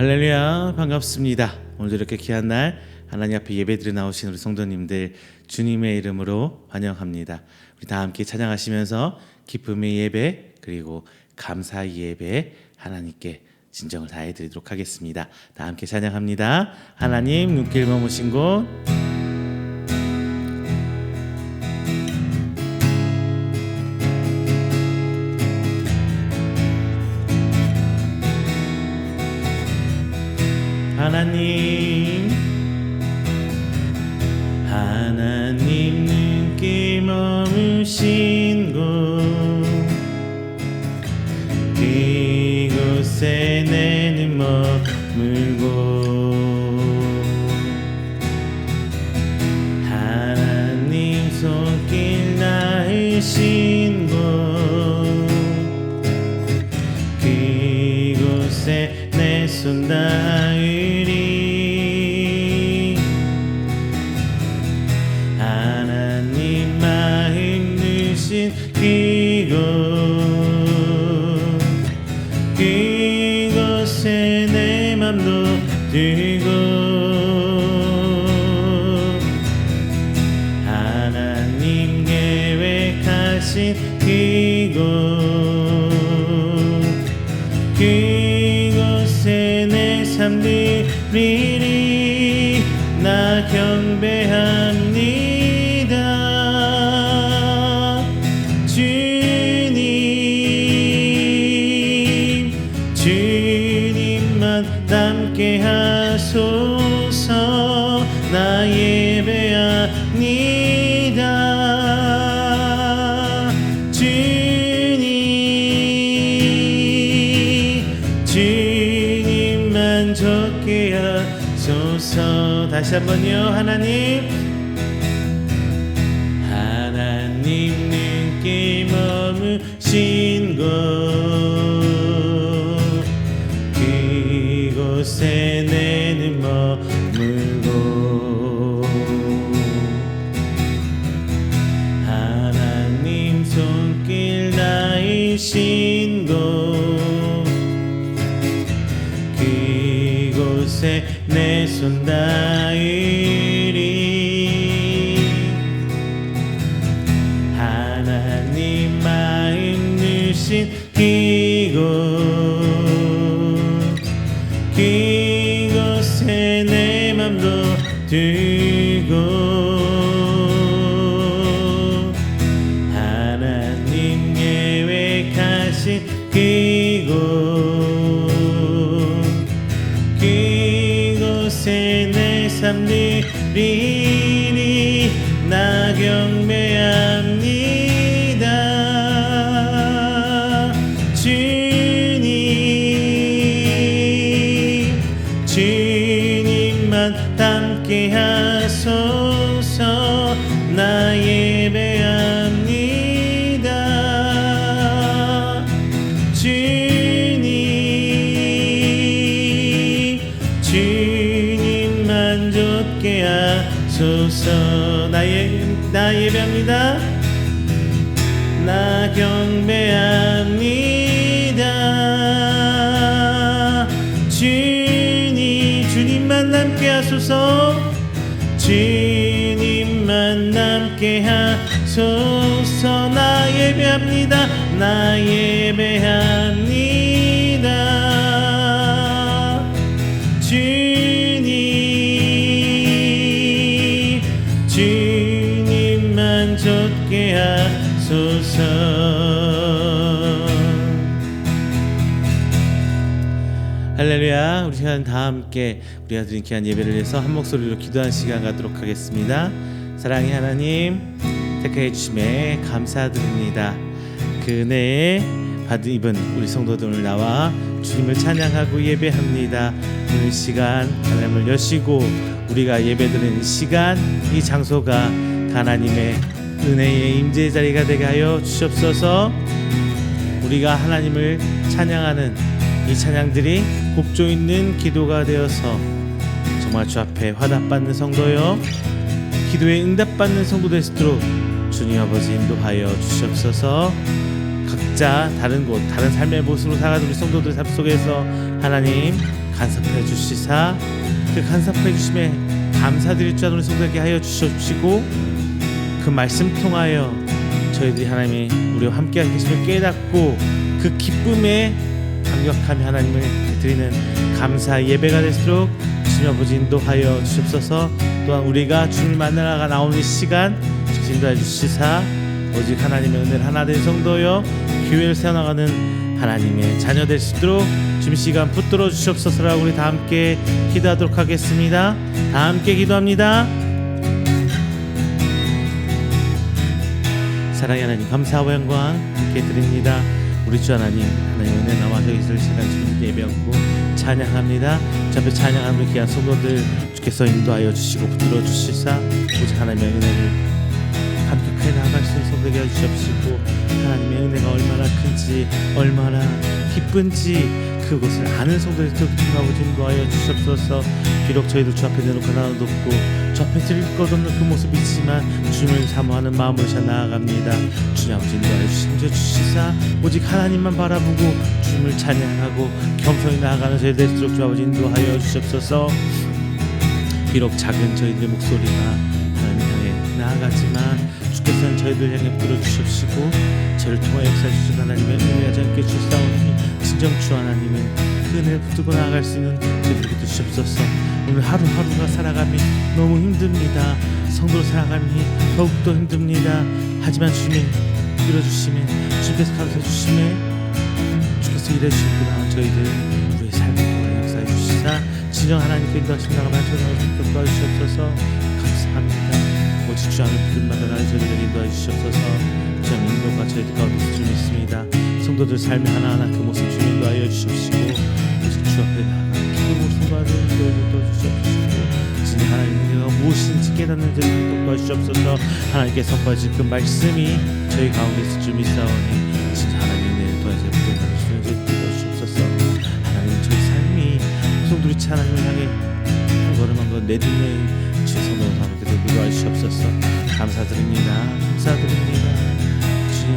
할렐루야, 반갑습니다. 오늘도 이렇게 귀한 날 하나님 앞에 예배드려 나오신 우리 성도님들 주님의 이름으로 환영합니다. 우리 다 함께 찬양하시면서 기쁨의 예배 그리고 감사의 예배 하나님께 진정을 다해 드리도록 하겠습니다. 다 함께 찬양합니다. 하나님 눈길 머무신 곳, 하나님 눈길 머무신 곳, 그곳에 내는 머물고 하나님 손길 닿으신 곳, 그곳에 내 손 닿으리. 하나님 마음 드신 그곳에 내 맘도 들고 하나님 계획하신 그곳에 내 삶 드리리. 나 경배합니다. 주님만 남게 하소서. 나 예배합니다. 주님만 좋게 하소서. 다시 한번요. 하나님 눈길 머무신 곳, 그곳에 내는 머물고 하나님 손길 닿으신 곳, 그곳에 내 손 닿으리. 하나님 마음 드신 그곳에 내 맘도 들고 하나님 계획하신 그곳에 내 삶 드리리. 나 경배합니다. 주님만 닮게 하소서. 나 예배합니다. 주님만 좋게 하소서. 나 예배합니다. 나 경배합니다. 주님만 남게 하소서. 주님만 남게 하소서. 나 예배합니다. 나 예배합니다. 주님만 좋게 하소서. 할렐루야. 우리 시간 다 함께 우리가 드린 귀한 예배를 위해서 한 목소리로 기도하는 시간 갖도록 하겠습니다. 사랑의 하나님, 택하여 주심에 감사드립니다. 그 은혜에 받은 입은 우리 성도들 오늘 나와 주님을 찬양하고 예배합니다. 오늘 시간 하나님을 여시고 우리가 예배드리는 시간, 이 장소가 하나님의 은혜의 임재의 자리가 되게 하여 주시옵소서. 우리가 하나님을 찬양하는 이 찬양들이 곡조 있는 기도가 되어서 정말 주 앞에 화답받는 성도요, 기도에 응답받는 성도 될 수 있도록 주님 아버지 인도하여 주시옵소서. 각자 다른 곳, 다른 삶의 모습으로 살아가는 우리 성도들 삶 속에서 하나님 간섭해 주시사 그 간섭해 주심에 감사드릴 줄 아는 우리 성도에게 하여 주시옵시고 그 말씀 통하여 저희들이 하나님이 우리와 함께 계심을 깨닫고 그 기쁨에 감격하며 하나님을 드리는 감사 예배가 될수록 주님 아버지 인도하여 주옵소서. 또한 우리가 주님을 만나러 나오는 이 시간 주님 인도해 주시사 오직 하나님의 은혜를 하나 된 성도여 교회를 세워나가는 하나님의 자녀 될 수 있도록 주님 시간 붙들어 주시옵소서라고 우리 다 함께 기도하도록 하겠습니다. 다 함께 기도합니다. 사랑의 하나님 감사와 영광 함께 드립니다. 우리 주 하나님 하나님의 은혜 나와 저희 있을 시간 주님께 예배하고 찬양합니다. 주 앞에 찬양하는 우리 귀한 성도들 주께서 인도하여 주시고 붙들어 주시사 오직 하나님의 은혜를 감격하게 나아갈 수 있는 성도에게 해주시옵시고 하나님의 은혜가 얼마나 큰지 얼마나 기쁜지 그것을 아는 성도들이 주님하고 인도하여 주시옵소서. 비록 저희들 주 앞에 내놓고 나눠뒀고 주 앞에 드릴 것 없는 그 모습이지만 주님을 사모하는 마음으로 나아갑니다. 주님 아버지 인도하여 주시사 오직 하나님만 바라보고 주님을 찬양하고 겸손히 나아가는 저희들 될수록 주 아버지 인도하여 주시옵소서. 비록 작은 저희들의 목소리가 하나님 향해 나아가지만 주께서는 저희들 향해 들어주십시고 저를 통하여 역사해 주신 하나님의 은혜가 함께 주시사오니 진정 주 하나님의 그 은혜를 붙들고 나아갈 수 있는 저희들에게 주시옵소서. 오늘 하루하루가 살아감이 너무 힘듭니다. 성도로 살아감이 더욱더 힘듭니다. 하지만 주님이 이뤄주심에 주께서 감사해 주심에 주께서 일해주시구나. 저희들 우리의 삶을 통하여 역사해 주시사 진정 하나님께 인도하심 나가만 저희를 도와주시옵소서. 감사합니다. 오직 주 안에 부름받아 나의 저희들에게 인도해 주시옵소서. 주님 인도가 저희들 가운데 주님 있습니다. 성도들 삶의 하나하나 그 모습 주님 인도하여 주시옵시고 오직 주 앞에 나아가 기도로 순간을 인도해 주시옵시고 진짜 하나님의 은혜가 무엇인지 깨닫는 저희들 도와주시옵소서. 하나님께 선포하신 그 말씀이 저희 가운데서 좀 있사오니 진짜 하나님의 은혜를 도와주시옵소서. 하나님 저희 삶이 성도리치 하나님을 향해 한 걸음 한 걸음 내딛는 성도를 함께 기도해 주시옵소서. 감사드립니다. 감사드립니다. 주님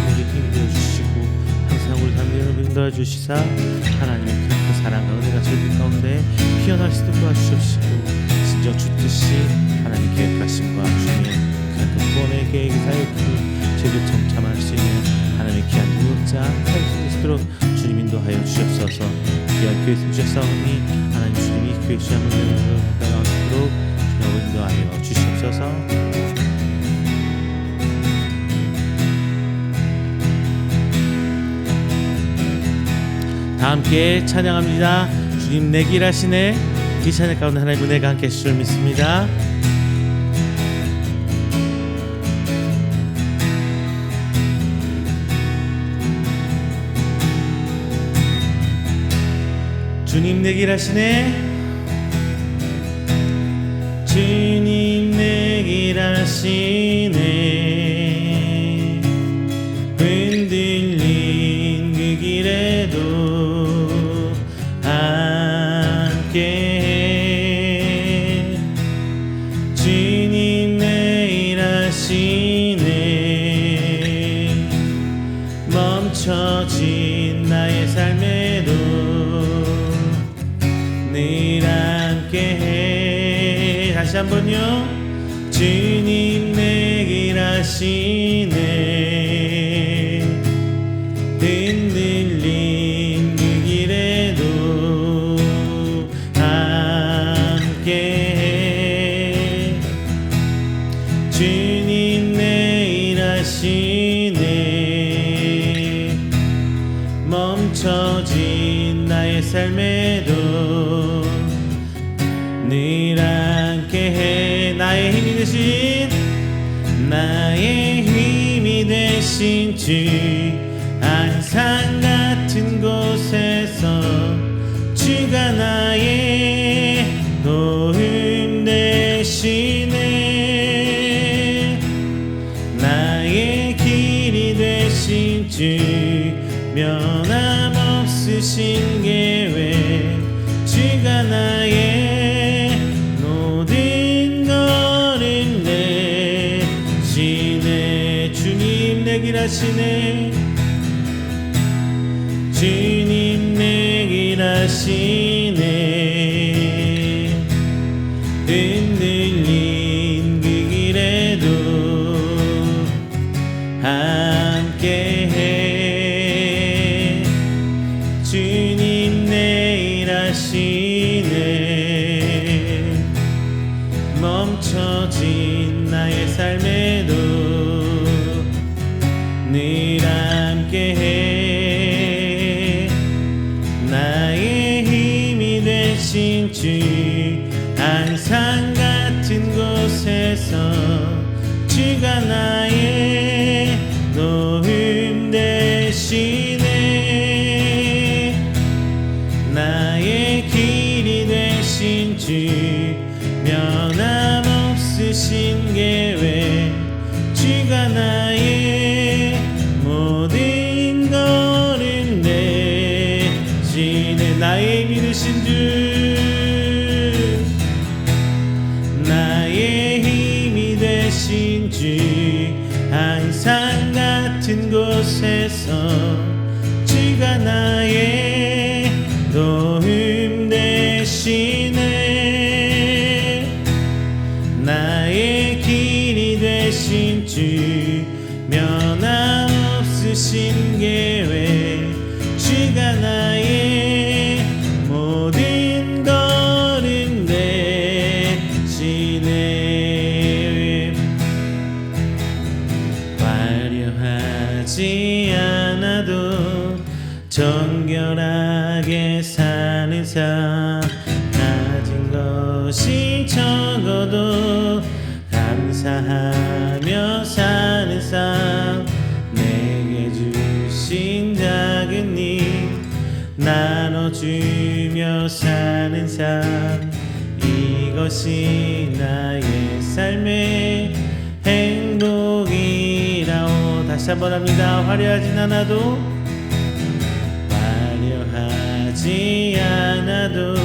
우리 힘이 되어주시고 항상 우리 담대를 인도해 주시사 하나님의 그 사랑과 은혜가 저희들 가운데 피어날 수 있도록 도와주시옵시고 진정 주 뜻이 하나님 계획하심과 주님의 그 구원의 계획이 사역을 저희들 동참할 수 있는 하나님의 귀한 능력자 할 수 있도록 주님 인도하여 주시옵소서. 귀한 교회 주셨사오니 하나님 주님이 교회 주시는 은혜를 따라가도록 인도하여 주시옵소서. 다 함께 찬양합니다. 주님 내 길 하시네. 이 찬양 가운데 하나님의 은혜가 함께 하실 줄 믿습니다. 주님 내 길 하시네. 주님 내 길 하시네. 흔들린 그 길에도 함께해. 주님 내 길 하시네. 멈춰진 나의 삶에도 늘 함께해. 다시 한번요. 주님 내 길 하시네. 흔들린 그 길에도 함께해. 주님 내 길 하시네. 멈춰진 나의 삶에도 늘 함께해. 나의 힘이 되신 나의 힘이 되신 주 항상 같은 곳에서 주가 나의 도움 되시네. 나의 길이 되신 주 변함없으신 계획 주가 나의 모든 걸음 내시네. 주님 내 길 하시네. 주님 내 길 하시네. 삶에도 늘 함께해. 나의 힘이 되신 주 항상 같은 곳에서 주가 나의 도움 되시네. 나의 길이 되신 주 변함없으신 계획 주가 나의 모든 걸음 대신에. 나의 힘이 되신 주 나의 힘이 되신 주 항상 같은 곳에서 주가 나의 도움 되시네. 나의 길이 되신 주 변함없으신 계획 주가 나의 모든 걸음 대신에. 화려하지 않아도 정결하게 사는 삶, 가진 것이 적어도 감사하며 사는 삶, 내게 주신 작은 일 나눠주며 사는 삶, 이것이 나의 삶의 행복이라오. 다시 한번 합니다. 화려하진 않아도 화려하지 않아도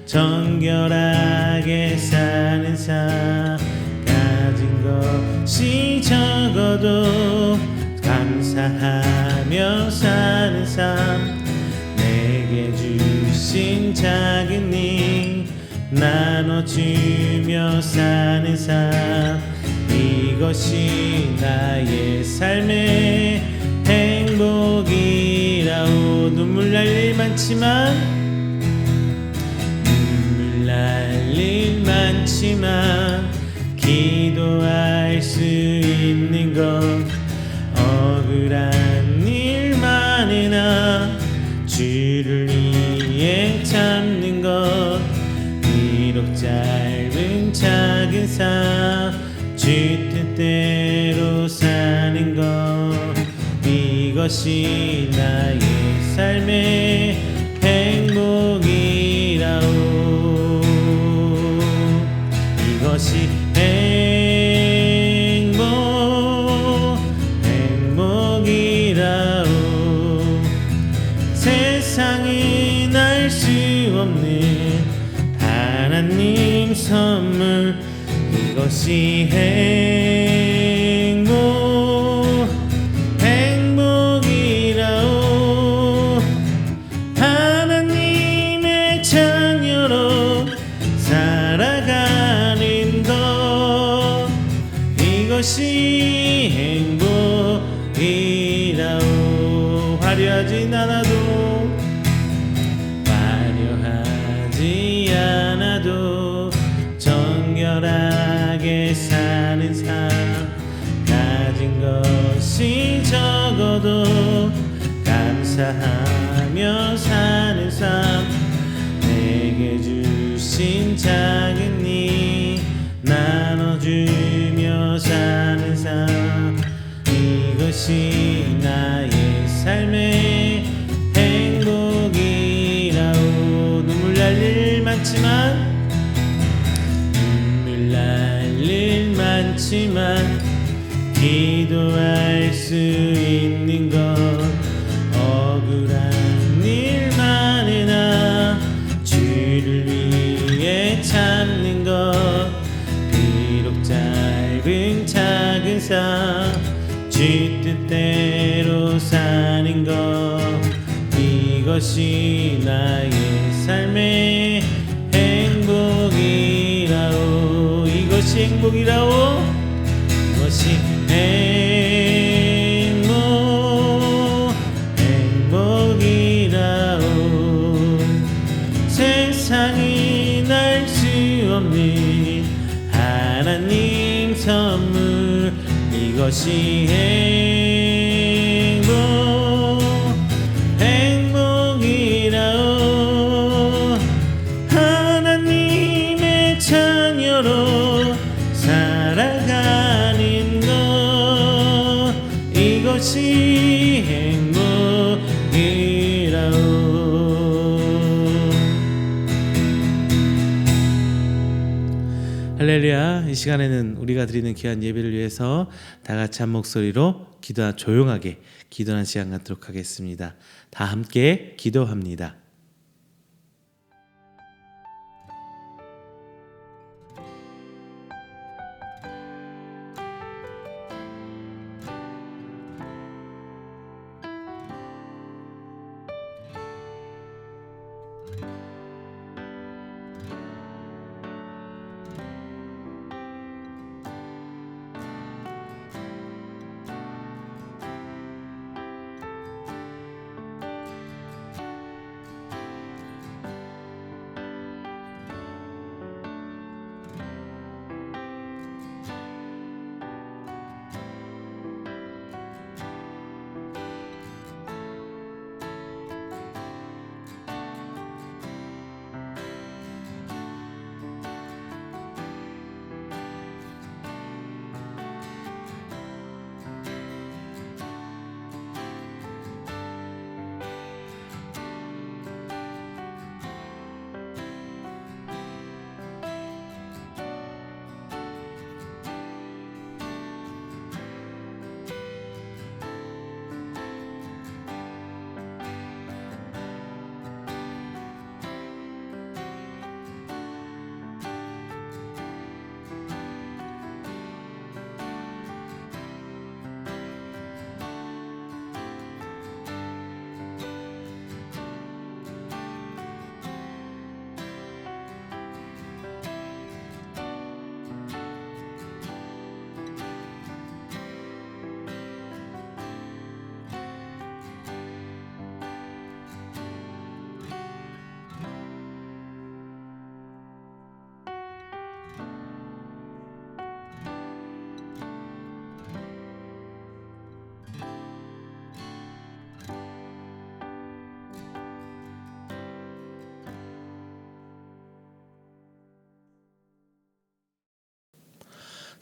정결하게 사는 삶, 가진 것이 적어도 감사하며 사는 삶, 내게 주신 작은 일 나눠주며 사는 삶, 이것이 나의 삶의 행복이라오. 눈물 날 일 많지만 기도할 수 있는 것, 억울한 일 많으나 주를 위해 참는 것, 비록 짧은 작은 삶 주 뜻대로 사는 것, 이것이 나의 삶의 행복이라오. 이것이 행복이라오. 세상에 날 수 없는 하나님 선물, 이것이 행복이라오. 하나님의 자녀로 살아가는 것, 이것이 행복이라오. 화려하진 않아도 정결하게 사는 삶, 가진 것이 적어도 감사하며 사는 삶, 내게 주신 작은 일 나눠주며 사는 삶, 이것이 나의 삶의 행복이라오. 눈물 날 일 많지만 기도할 수 있는 것, 억울한 일 많으나 주를 위해 참는 것, 비록 짧은 작은 삶 주 뜻대로 사는 것, 이것이 나의 삶의 행복이라오. 이것이 행복이라오. 이것이 행복이라오. 세상이 날 수 없는 하나님 선물, 이것이 행복이라오. 하나님의 자녀로 살아가는 것, 이것이 행복이라오. 할렐루야. 이 시간에는 우리가 드리는 귀한 예배를 위해서 다 같이 한 목소리로 조용하게 기도하는 시간 갖도록 하겠습니다. 다 함께 기도합니다.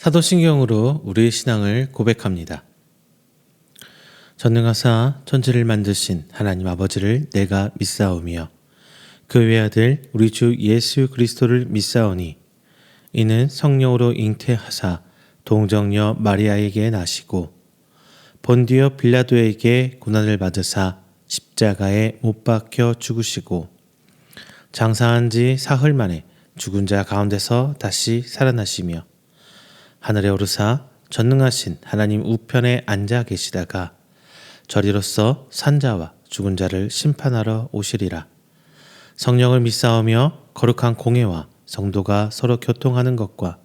사도신경으로 우리의 신앙을 고백합니다. 전능하사 천지를 만드신 하나님 아버지를 내가 믿사오며 그 외아들 우리 주 예수 그리스도를 믿사오니 이는 성령으로 잉태하사 동정녀 마리아에게 나시고 본디오 빌라도에게 고난을 받으사 십자가에 못 박혀 죽으시고 장사한 지 사흘 만에 죽은 자 가운데서 다시 살아나시며 하늘에 오르사 전능하신 하나님 우편에 앉아 계시다가 저리로서 산자와 죽은 자를 심판하러 오시리라. 성령을 믿사오며 거룩한 공회와 성도가 서로 교통하는 것과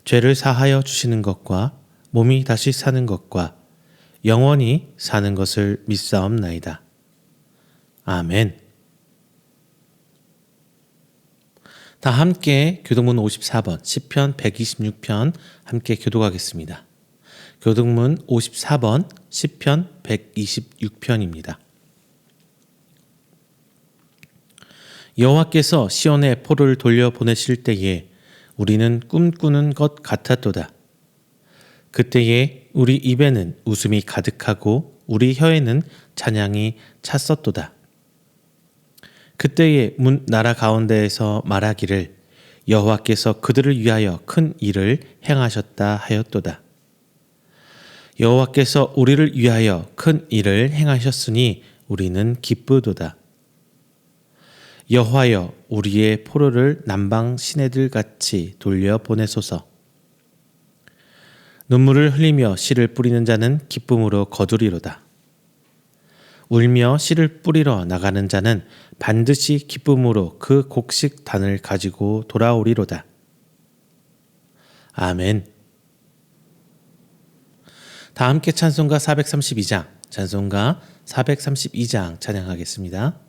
죄를 사하여 주시는 것과 몸이 다시 사는 것과 영원히 사는 것을 믿사옵나이다. 아멘. 다 함께 교동문 54번, 시편 126편 함께 교독하겠습니다. 교동문 54번, 시편 126편입니다. 여호와께서 시온에 포로를 돌려보내실 때에 우리는 꿈꾸는 것 같았도다. 그때에 우리 입에는 웃음이 가득하고 우리 혀에는 찬양이 찼었도다. 그때에 문 나라 가운데에서 말하기를 여호와께서 그들을 위하여 큰 일을 행하셨다 하였도다. 여호와께서 우리를 위하여 큰 일을 행하셨으니 우리는 기쁘도다. 여호와여 우리의 포로를 남방 시내들 같이 돌려 보내소서. 눈물을 흘리며 씨를 뿌리는 자는 기쁨으로 거두리로다. 울며 씨를 뿌리러 나가는 자는 반드시 기쁨으로 그 곡식 단을 가지고 돌아오리로다. 아멘. 다 함께 찬송가 432장, 찬송가 432장 찬양하겠습니다.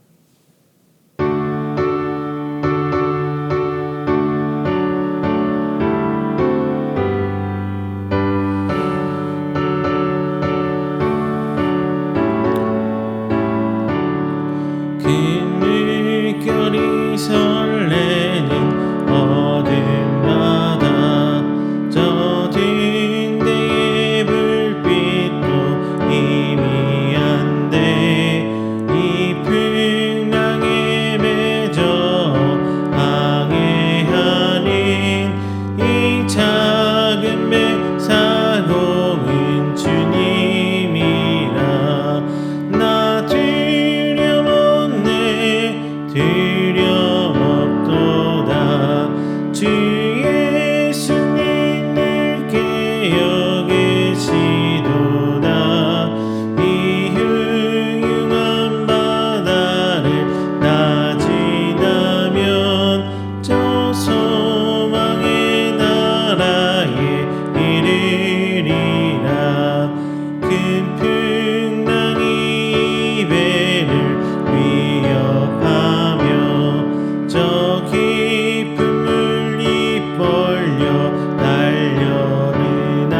풍랑이 배를 위협하며 저 깊은 물이 벌려 달려르나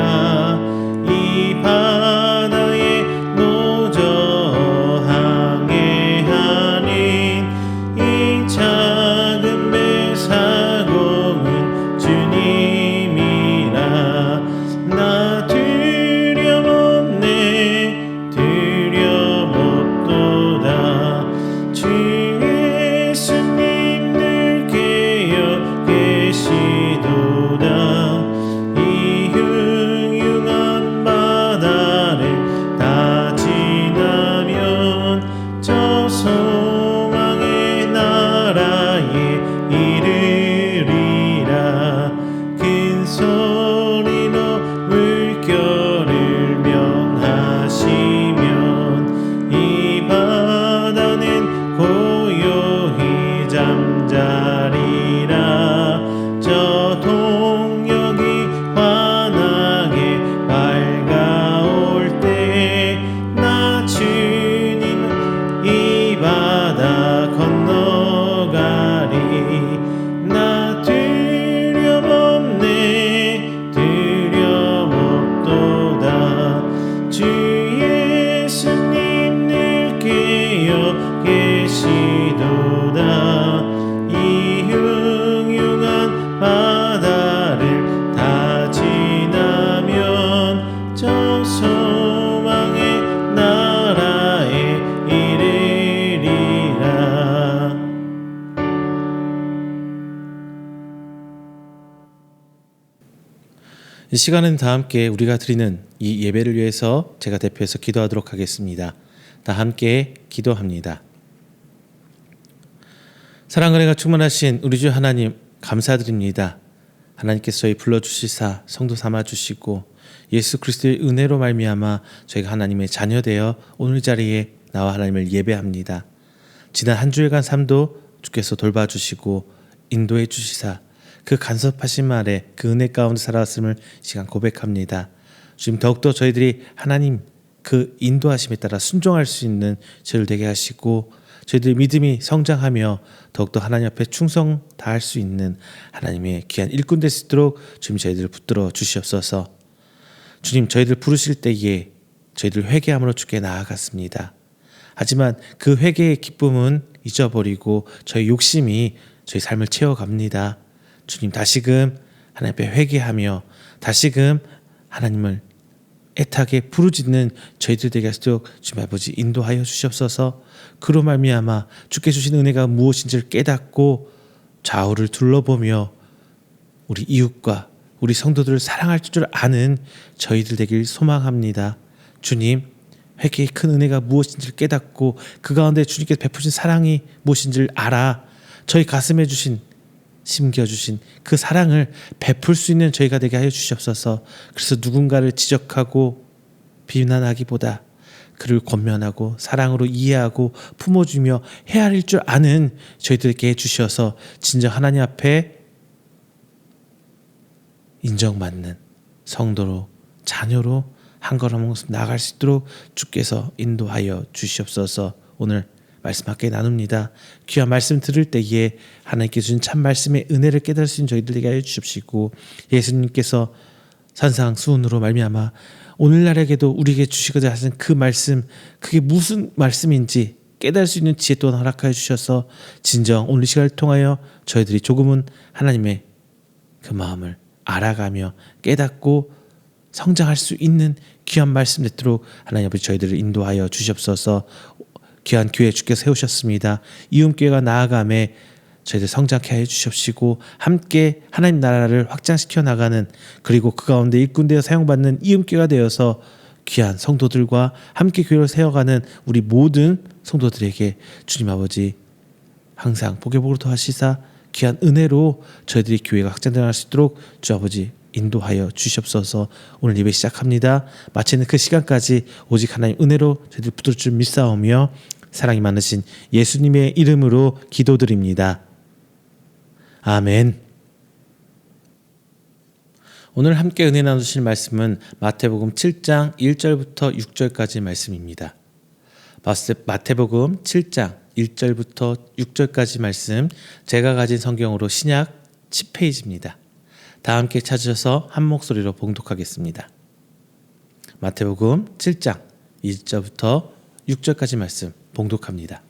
이 바다에 노저 항해하는 이 작은 배 사공은 주님이라 나 두려움없네 두려움없도다 주 예수님 늘 깨어 계시도다 이 흉흉한 바다를 다 지나면 저 소망의 나라에 이르리라 큰 소리로 물결을 명하시면 이 바다는 고요히 잠자리라 저 동역이 환하게 밝아올 때 나 주님은 이 바다 건너가리 나 두려움없네 두려움없도다 주 예수님 늘 깨어 계시도다 이 흉흉한 바다를 다 지나면 저 소망의 나라에 이르리라. 이 시간은 다 함께 우리가 드리는 이 예배를 위해서 제가 대표해서 기도하도록 하겠습니다. 다 함께 기도합니다. 사랑과 은혜가 충만하신 우리 주 하나님 감사드립니다. 하나님께서 저희 불러주시사 성도 삼아주시고 예수 그리스도의 은혜로 말미암아 저희가 하나님의 자녀되어 오늘 이 자리에 나와 하나님을 예배합니다. 지난 한 주일간 삶도 주께서 돌봐주시고 인도해 주시사 그 간섭하신 말에 그 은혜 가운데 살아왔음을 시간 고백합니다. 주님 더욱더 저희들이 하나님 그 인도하심에 따라 순종할 수 있는 저희들 되게 하시고 저희들의 믿음이 성장하며 더욱더 하나님 앞에 충성 다할 수 있는 하나님의 귀한 일꾼 될 수 있도록 주님 저희들을 붙들어 주시옵소서. 주님 저희들 부르실 때에 저희들 회개함으로 주께 나아갔습니다. 하지만 그 회개의 기쁨은 잊어버리고 저희 욕심이 저희 삶을 채워갑니다. 주님 다시금 하나님 앞에 회개하며 다시금 하나님을 애타게 부르짖는 저희들 되게 하시도록 주님 아버지 인도하여 주시옵소서. 그로 말미암아 주께 주신 은혜가 무엇인지를 깨닫고 좌우를 둘러보며 우리 이웃과 우리 성도들을 사랑할 줄 아는 저희들 되길 소망합니다. 주님 회개의 큰 은혜가 무엇인지를 깨닫고 그 가운데 주님께서 베푸신 사랑이 무엇인지를 알아 저희 가슴에 주신 심겨주신 그 사랑을 베풀 수 있는 저희가 되게 하여 주시옵소서. 그래서 누군가를 지적하고 비난하기보다 그를 권면하고 사랑으로 이해하고 품어주며 헤아릴 줄 아는 저희들에게 해주셔서 진정 하나님 앞에 인정받는 성도로 자녀로 한 걸음 한 걸음 나아갈 수 있도록 주께서 인도하여 주시옵소서. 오늘 말씀 함께 나눕니다. 귀한 말씀 들을 때에 하나님께 주신 참 말씀의 은혜를 깨달을 수 있는 저희들에게 하여 주십시고 예수님께서 산상수훈으로 말미암아 오늘날에게도 우리에게 주시고자 하신 그 말씀 그게 무슨 말씀인지 깨달을 수 있는 지혜 또한 허락하여 주셔서 진정 오늘 이 시간을 통하여 저희들이 조금은 하나님의 그 마음을 알아가며 깨닫고 성장할 수 있는 귀한 말씀 듣도록 하나님 아버지 저희들을 인도하여 주시옵소서. 귀한 교회 주께서 세우셨습니다. 이음교회가 나아감에 저희들 성장케 하여 주시옵시고 함께 하나님 나라를 확장시켜 나가는 그리고 그 가운데 일꾼되어 사용받는 이음교회가 되어서 귀한 성도들과 함께 교회를 세워가는 우리 모든 성도들에게 주님 아버지 항상 복의 복으로 더하시사 귀한 은혜로 저희들이 교회가 확장되어 나갈 수 있도록 주 아버지 인도하여 주시옵소서. 오늘 예배 시작합니다. 마치는 그 시간까지 오직 하나님 은혜로 저희들 붙들 줄 믿사오며 사랑이 많으신 예수님의 이름으로 기도드립니다. 아멘. 오늘 함께 은혜 나누실 말씀은 마태복음 7장 1절부터 6절까지 말씀입니다. 마태복음 7장 1절부터 6절까지 말씀, 제가 가진 성경으로 신약 10페이지입니다. 다 함께 찾으셔서 한 목소리로 봉독하겠습니다. 마태복음 7장 1절부터 6절까지 말씀 봉독합니다.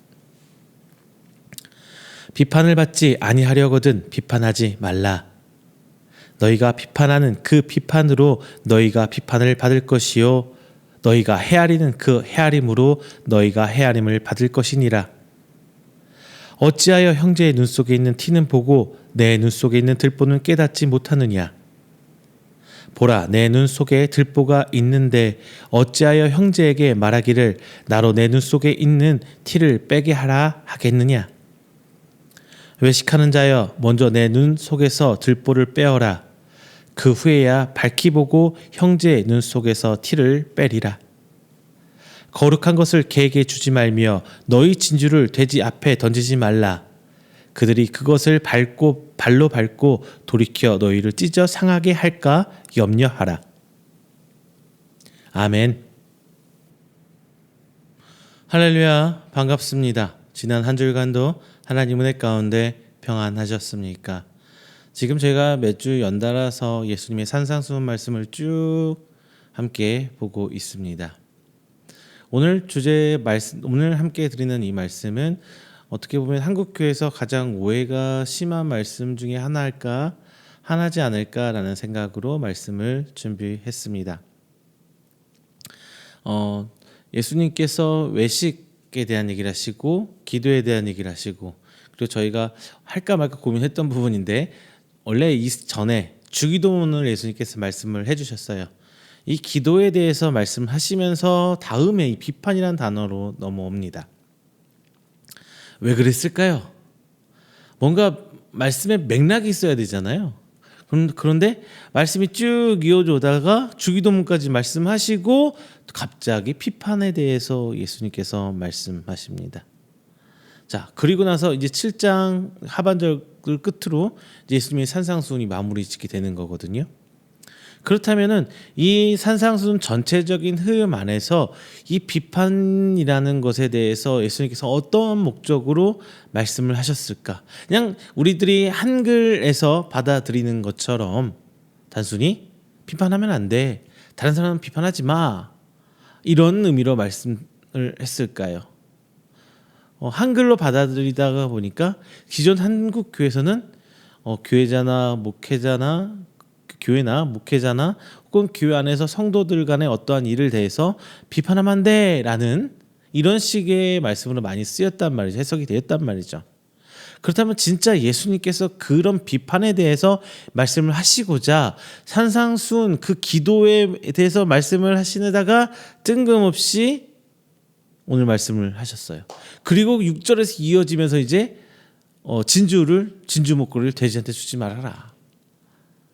비판을 받지 아니하려거든 비판하지 말라. 너희가 비판하는 그 비판으로 너희가 비판을 받을 것이요 너희가 헤아리는 그 헤아림으로 너희가 헤아림을 받을 것이니라. 어찌하여 형제의 눈 속에 있는 티는 보고 내 눈 속에 있는 들보는 깨닫지 못하느냐. 보라, 내 눈 속에 들보가 있는데 어찌하여 형제에게 말하기를 나로 내 눈 속에 있는 티를 빼게 하라 하겠느냐. 외식하는 자여, 먼저 내 눈 속에서 들보를 빼어라. 그 후에야 밝히 보고 형제의 눈 속에서 티를 빼리라. 거룩한 것을 개에게 주지 말며 너희 진주를 돼지 앞에 던지지 말라. 그들이 그것을 발로 밟고 돌이켜 너희를 찢어 상하게 할까 염려하라. 아멘. 할렐루야, 반갑습니다. 지난 한 주간도 하나님 은혜 가운데 평안하셨습니까? 지금 제가 매주 연달아서 예수님의 산상수훈 말씀을 쭉 함께 보고 있습니다. 오늘 오늘 함께 드리는 이 말씀은 어떻게 보면 한국교회에서 가장 오해가 심한 말씀 중에 하나지 않을까라는 생각으로 말씀을 준비했습니다. 예수님께서 외식에 대한 얘기를 하시고 기도에 대한 얘기를 하시고, 그리고 저희가 할까 말까 고민했던 부분인데 원래 이전에 주기도문을 예수님께서 말씀을 해주셨어요. 이 기도에 대해서 말씀하시면서 다음에 이 비판이라는 단어로 넘어옵니다. 왜 그랬을까요? 뭔가 말씀에 맥락이 있어야 되잖아요. 그런데 말씀이 쭉 이어져 오다가 주기도문까지 말씀하시고 갑자기 비판에 대해서 예수님께서 말씀하십니다. 자, 그리고 나서 이제 7장 하반절을 끝으로 예수님의 산상수훈이 마무리 짓게 되는 거거든요. 그렇다면은 이 산상수훈 전체적인 흐름 안에서 이 비판이라는 것에 대해서 예수님께서 어떤 목적으로 말씀을 하셨을까? 그냥 우리들이 한글에서 받아들이는 것처럼 단순히 비판하면 안 돼, 다른 사람은 비판하지 마, 이런 의미로 말씀을 했을까요? 한글로 받아들이다가 보니까 기존 한국 교회에서는 교회나 목회자나 혹은 교회 안에서 성도들 간의 어떠한 일을 대해서 비판하면 안 돼라는 이런 식의 말씀으로 많이 쓰였단 말이죠. 해석이 되었단 말이죠. 그렇다면 진짜 예수님께서 그런 비판에 대해서 말씀을 하시고자 산상수훈 그 기도에 대해서 말씀을 하시다가 뜬금없이 오늘 말씀을 하셨어요. 그리고 6절에서 이어지면서 이제 진주 목걸이를 돼지한테 주지 말아라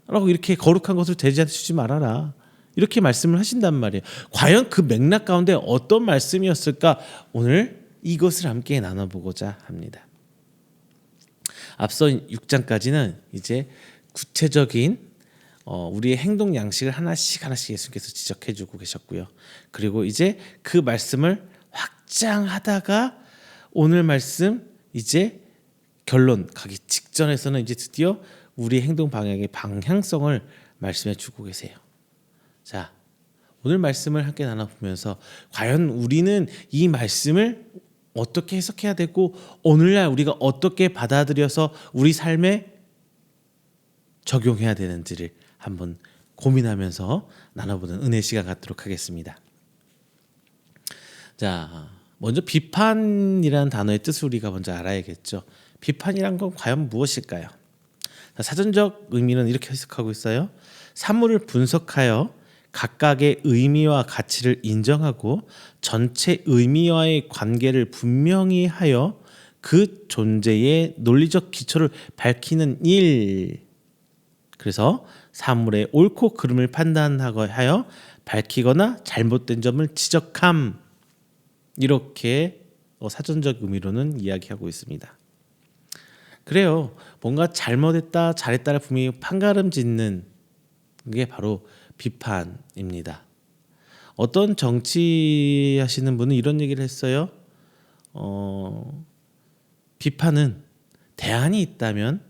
라고, 이렇게 거룩한 것을 돼지한테 주지 말아라, 이렇게 말씀을 하신단 말이에요. 과연 그 맥락 가운데 어떤 말씀이었을까? 오늘 이것을 함께 나눠보고자 합니다. 앞서 6장까지는 이제 구체적인 우리의 행동 양식을 하나씩 예수님께서 지적해주고 계셨고요. 그리고 이제 그 말씀을 확장하다가 오늘 말씀 이제 결론 가기 직전에서는 이제 드디어 우리의 행동 방향의 방향성을 말씀해 주고 계세요. 자, 오늘 말씀을 함께 나눠보면서 과연 우리는 이 말씀을 어떻게 해석해야 되고 오늘날 우리가 어떻게 받아들여서 우리 삶에 적용해야 되는지를 한번 고민하면서 나눠보는 은혜 시간 갖도록 하겠습니다. 자, 먼저 비판이라는 단어의 뜻을 우리가 먼저 알아야겠죠. 비판이란 건 과연 무엇일까요? 사전적 의미는 이렇게 해석하고 있어요. 사물을 분석하여 각각의 의미와 가치를 인정하고 전체 의미와의 관계를 분명히 하여 그 존재의 논리적 기초를 밝히는 일. 그래서 사물의 옳고 그름을 판단하여 밝히거나 잘못된 점을 지적함. 이렇게 사전적 의미로는 이야기하고 있습니다. 그래요. 뭔가 잘못했다, 잘했다를 분명히 판가름 짓는 그게 바로 비판입니다. 어떤 정치하시는 분은 이런 얘기를 했어요. 비판은 대안이 있다면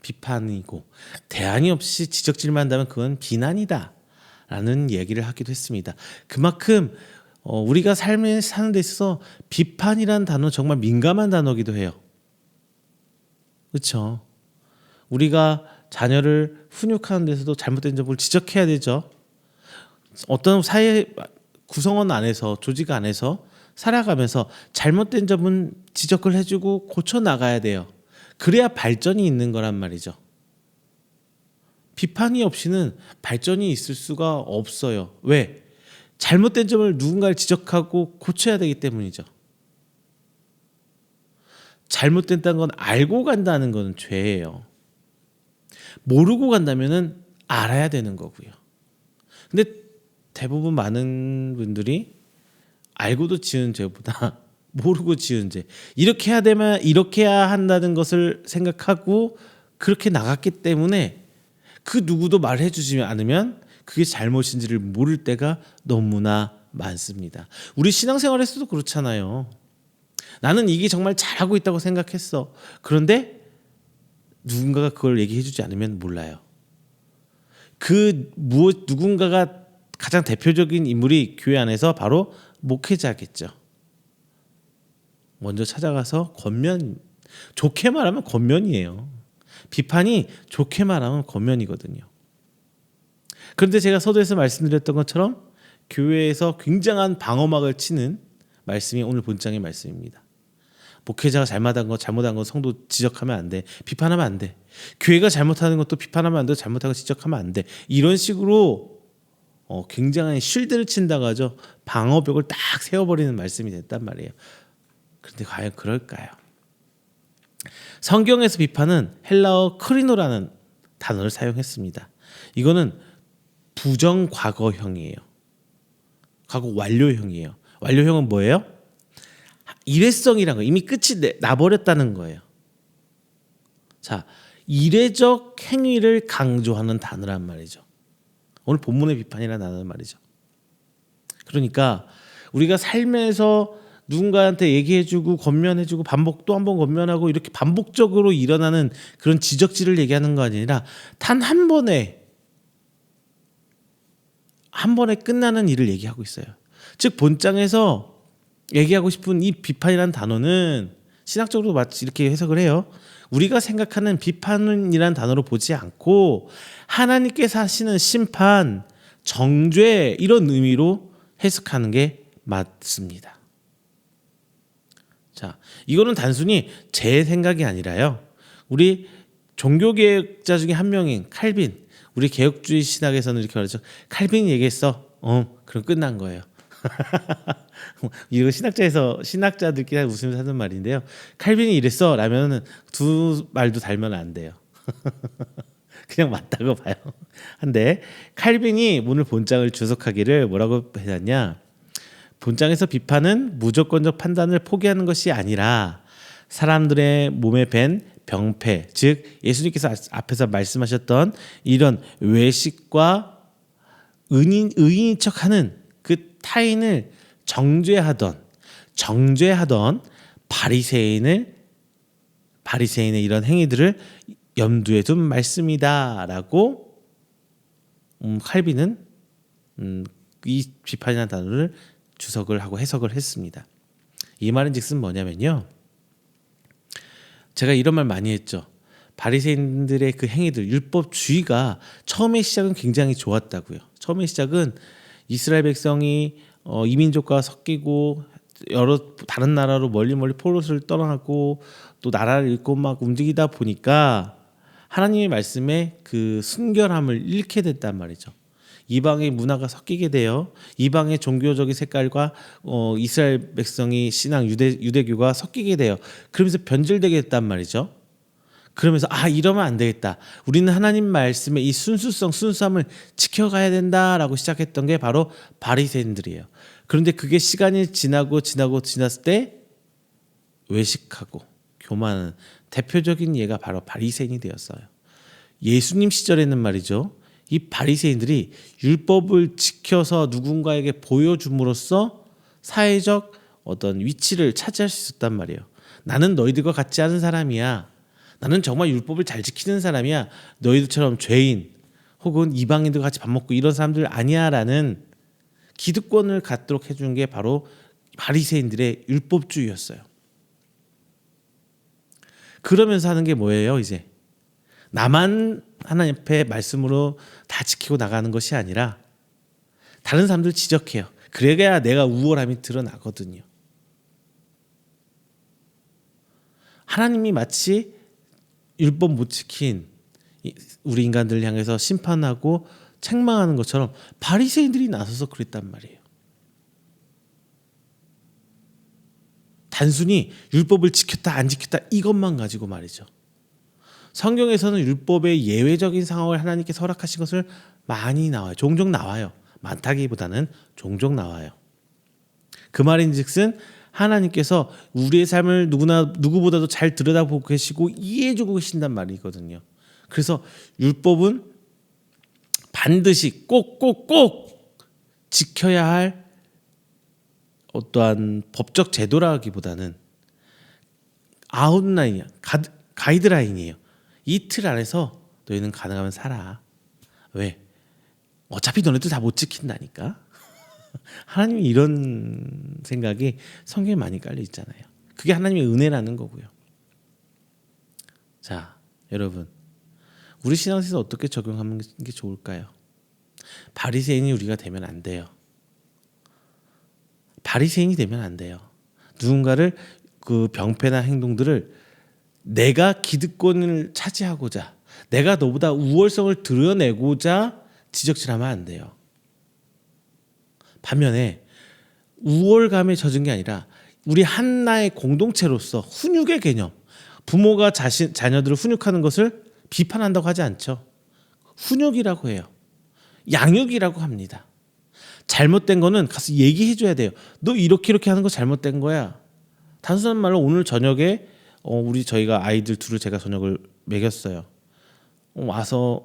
비판이고 대안이 없이 지적질만 한다면 그건 비난이다 라는 얘기를 하기도 했습니다. 그만큼 우리가 삶에 사는 데 있어서 비판이란 단어 정말 민감한 단어기도 해요. 그렇죠? 우리가 자녀를 훈육하는 데서도 잘못된 점을 지적해야 되죠. 어떤 사회 구성원 안에서 조직 안에서 살아가면서 잘못된 점은 지적을 해주고 고쳐 나가야 돼요. 그래야 발전이 있는 거란 말이죠. 비판이 없이는 발전이 있을 수가 없어요. 왜? 잘못된 점을 누군가를 지적하고 고쳐야 되기 때문이죠. 잘못됐다는 건 알고 간다는 건 죄예요. 모르고 간다면은 알아야 되는 거고요. 근데 대부분 많은 분들이 알고도 지은 죄보다 모르고 지은 죄, 이렇게 해야 되면 이렇게 해야 한다는 것을 생각하고 그렇게 나갔기 때문에 그 누구도 말해 주지 않으면 그게 잘못인지를 모를 때가 너무나 많습니다. 우리 신앙생활에서도 그렇잖아요. 나는 이게 정말 잘하고 있다고 생각했어. 그런데 누군가가 그걸 얘기해 주지 않으면 몰라요. 누군가가 가장 대표적인 인물이 교회 안에서 바로 목회자겠죠. 먼저 찾아가서 좋게 말하면 권면이에요. 비판이 좋게 말하면 권면이거든요. 그런데 제가 서두에서 말씀드렸던 것처럼 교회에서 굉장한 방어막을 치는 말씀이 오늘 본장의 말씀입니다. 목회자가 잘못한 거 성도 지적하면 안 돼. 비판하면 안 돼. 교회가 잘못하는 것도 비판하면 안 돼. 잘못하고 지적하면 안 돼. 이런 식으로 굉장한 쉴드를 친다고 하죠. 방어벽을 딱 세워버리는 말씀이 됐단 말이에요. 그런데 과연 그럴까요? 성경에서 비판은 헬라어 크리노라는 단어를 사용했습니다. 이거는 부정 과거형이에요. 과거 완료형이에요. 완료형은 뭐예요? 일회성이라는 거, 이미 끝이 나버렸다는 거예요. 자, 일회적 행위를 강조하는 단어란 말이죠. 오늘 본문의 비판이라는 단어란 말이죠. 그러니까 우리가 삶에서 누군가한테 얘기해주고 권면해주고 또 한 번 권면하고 이렇게 반복적으로 일어나는 그런 지적질을 얘기하는 거 아니라 단 한 번에 끝나는 일을 얘기하고 있어요. 즉 본장에서 얘기하고 싶은 이 비판이라는 단어는 신학적으로 마치 이렇게 해석을 해요. 우리가 생각하는 비판이라는 단어로 보지 않고 하나님께서 하시는 심판, 정죄 이런 의미로 해석하는 게 맞습니다. 자, 이거는 단순히 제 생각이 아니라요. 우리 종교개혁자 중에 한 명인 칼빈, 우리 개혁주의 신학에서는 이렇게 말하죠. 칼빈이 얘기했어. 그럼 끝난 거예요. 이거 신학자들끼리 웃으면서 하는 말인데요. 칼빈이 이랬어 라면은 두 말도 달면 안 돼요. 그냥 맞다고 봐요. 한데 칼빈이 오늘 본장을 주석하기를 뭐라고 해놨냐? 본장에서 비판은 무조건적 판단을 포기하는 것이 아니라 사람들의 몸에 밴 병폐, 즉 예수님께서 앞에서 말씀하셨던 이런 외식과 의인인 척하는 그 타인을 정죄하던 바리새인의 이런 행위들을 염두에 둔 말씀이다라고 칼빈은 이 비판이라는 단어를 주석을 하고 해석을 했습니다. 이 말은즉슨 뭐냐면요. 제가 이런 말 많이 했죠. 바리새인들의 그 행위들, 율법주의가 처음의 시작은 굉장히 좋았다고요. 처음의 시작은 이스라엘 백성이 이민족과 섞이고 여러 다른 나라로 멀리 포로를 떠나고 또 나라를 잃고 막 움직이다 보니까 하나님의 말씀에 그 순결함을 잃게 됐단 말이죠. 이방의 문화가 섞이게 돼요. 이방의 종교적인 색깔과 이스라엘 백성이 신앙 유대교가 섞이게 돼요. 그러면서 변질되게 됐단 말이죠. 그러면서 이러면 안 되겠다. 우리는 하나님 말씀의 이 순수함을 지켜가야 된다라고 시작했던 게 바로 바리새인들이에요. 그런데 그게 시간이 지났을 때 외식하고 교만한 대표적인 예가 바로 바리새인이 되었어요. 예수님 시절에는 말이죠. 이 바리새인들이 율법을 지켜서 누군가에게 보여줌으로써 사회적 어떤 위치를 차지할 수 있었단 말이에요. 나는 너희들과 같지 않은 사람이야. 나는 정말 율법을 잘 지키는 사람이야. 너희들처럼 죄인 혹은 이방인들과 같이 밥 먹고 이런 사람들 아니야라는 기득권을 갖도록 해준 게 바로 바리새인들의 율법주의였어요. 그러면서 하는 게 뭐예요? 이제 나만 하나님 앞에 말씀으로 다 지키고 나가는 것이 아니라 다른 사람들 지적해요. 그래야 내가 우월함이 드러나거든요. 하나님이 마치 율법 못 지킨 우리 인간들 향해서 심판하고 책망하는 것처럼 바리새인들이 나서서 그랬단 말이에요. 단순히 율법을 지켰다 안 지켰다 이것만 가지고 말이죠. 성경에서는 율법의 예외적인 상황을 하나님께서 허락하신 것을 많이 나와요. 종종 나와요. 많다기보다는 종종 나와요. 그 말인즉슨 하나님께서 우리의 삶을 누구보다도 잘 들여다보고 계시고 이해해주고 계신단 말이거든요. 그래서 율법은 반드시 꼭 지켜야 할 어떠한 법적 제도라기보다는 아웃라인이야, 가이드라인이에요. 이 틀 안에서 너희는 가능하면 살아. 왜? 어차피 너네들 다 못 지킨다니까. 하나님이 이런 생각이 성경에 많이 깔려 있잖아요. 그게 하나님의 은혜라는 거고요. 자, 여러분, 우리 신앙생활에서 어떻게 적용하는 게 좋을까요? 바리새인이 우리가 되면 안 돼요. 바리새인이 되면 안 돼요. 누군가를 그 병폐나 행동들을 내가 기득권을 차지하고자, 내가 너보다 우월성을 드러내고자 지적질하면 안 돼요. 반면에 우월감에 젖은 게 아니라 우리 하나의 공동체로서 훈육의 개념, 부모가 자녀들을 훈육하는 것을 비판한다고 하지 않죠. 훈육이라고 해요. 양육이라고 합니다. 잘못된 거는 가서 얘기해줘야 돼요. 너 이렇게 하는 거 잘못된 거야. 단순한 말로 오늘 저녁에 저희가 아이들 둘을 제가 저녁을 먹였어요.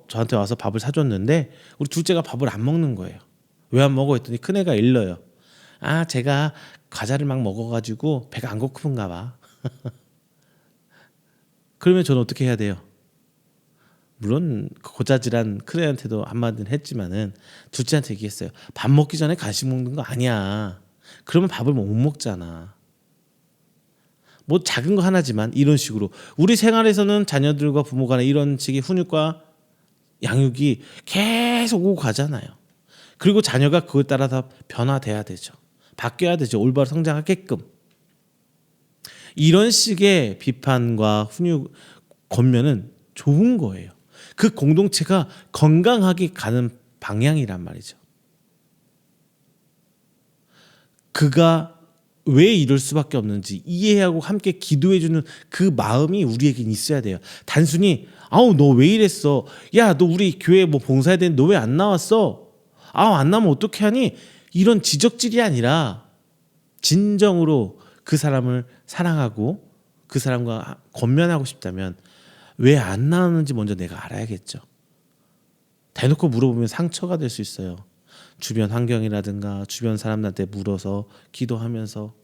저한테 와서 밥을 사줬는데 우리 둘째가 밥을 안 먹는 거예요. 왜 안 먹어 했더니 큰애가 일러요. 제가 과자를 막 먹어가지고 배가 안 고픈가 봐. 그러면 저는 어떻게 해야 돼요? 물론 고자질한 큰애한테도 한마디는 했지만은 둘째한테 얘기했어요. 밥 먹기 전에 간식 먹는 거 아니야. 그러면 밥을 못 먹잖아. 뭐 작은 거 하나지만 이런 식으로 우리 생활에서는 자녀들과 부모 간에 이런 식의 훈육과 양육이 계속 오고 가잖아요. 그리고 자녀가 그걸 따라서 변화돼야 되죠. 바뀌어야 되죠. 올바로 성장하게끔. 이런 식의 비판과 훈육 권면은 좋은 거예요. 그 공동체가 건강하게 가는 방향이란 말이죠. 그가 왜 이럴 수밖에 없는지 이해하고 함께 기도해주는 그 마음이 우리에겐 있어야 돼요. 단순히 너 왜 이랬어? 야, 너 우리 교회 뭐 봉사해야 되는데 너 왜 안 나왔어? 안 나오면 어떻게 하니? 이런 지적질이 아니라 진정으로 그 사람을 사랑하고 그 사람과 권면하고 싶다면 왜 안 나오는지 먼저 내가 알아야겠죠. 대놓고 물어보면 상처가 될 수 있어요. 주변 환경이라든가 주변 사람들한테 물어서 기도하면서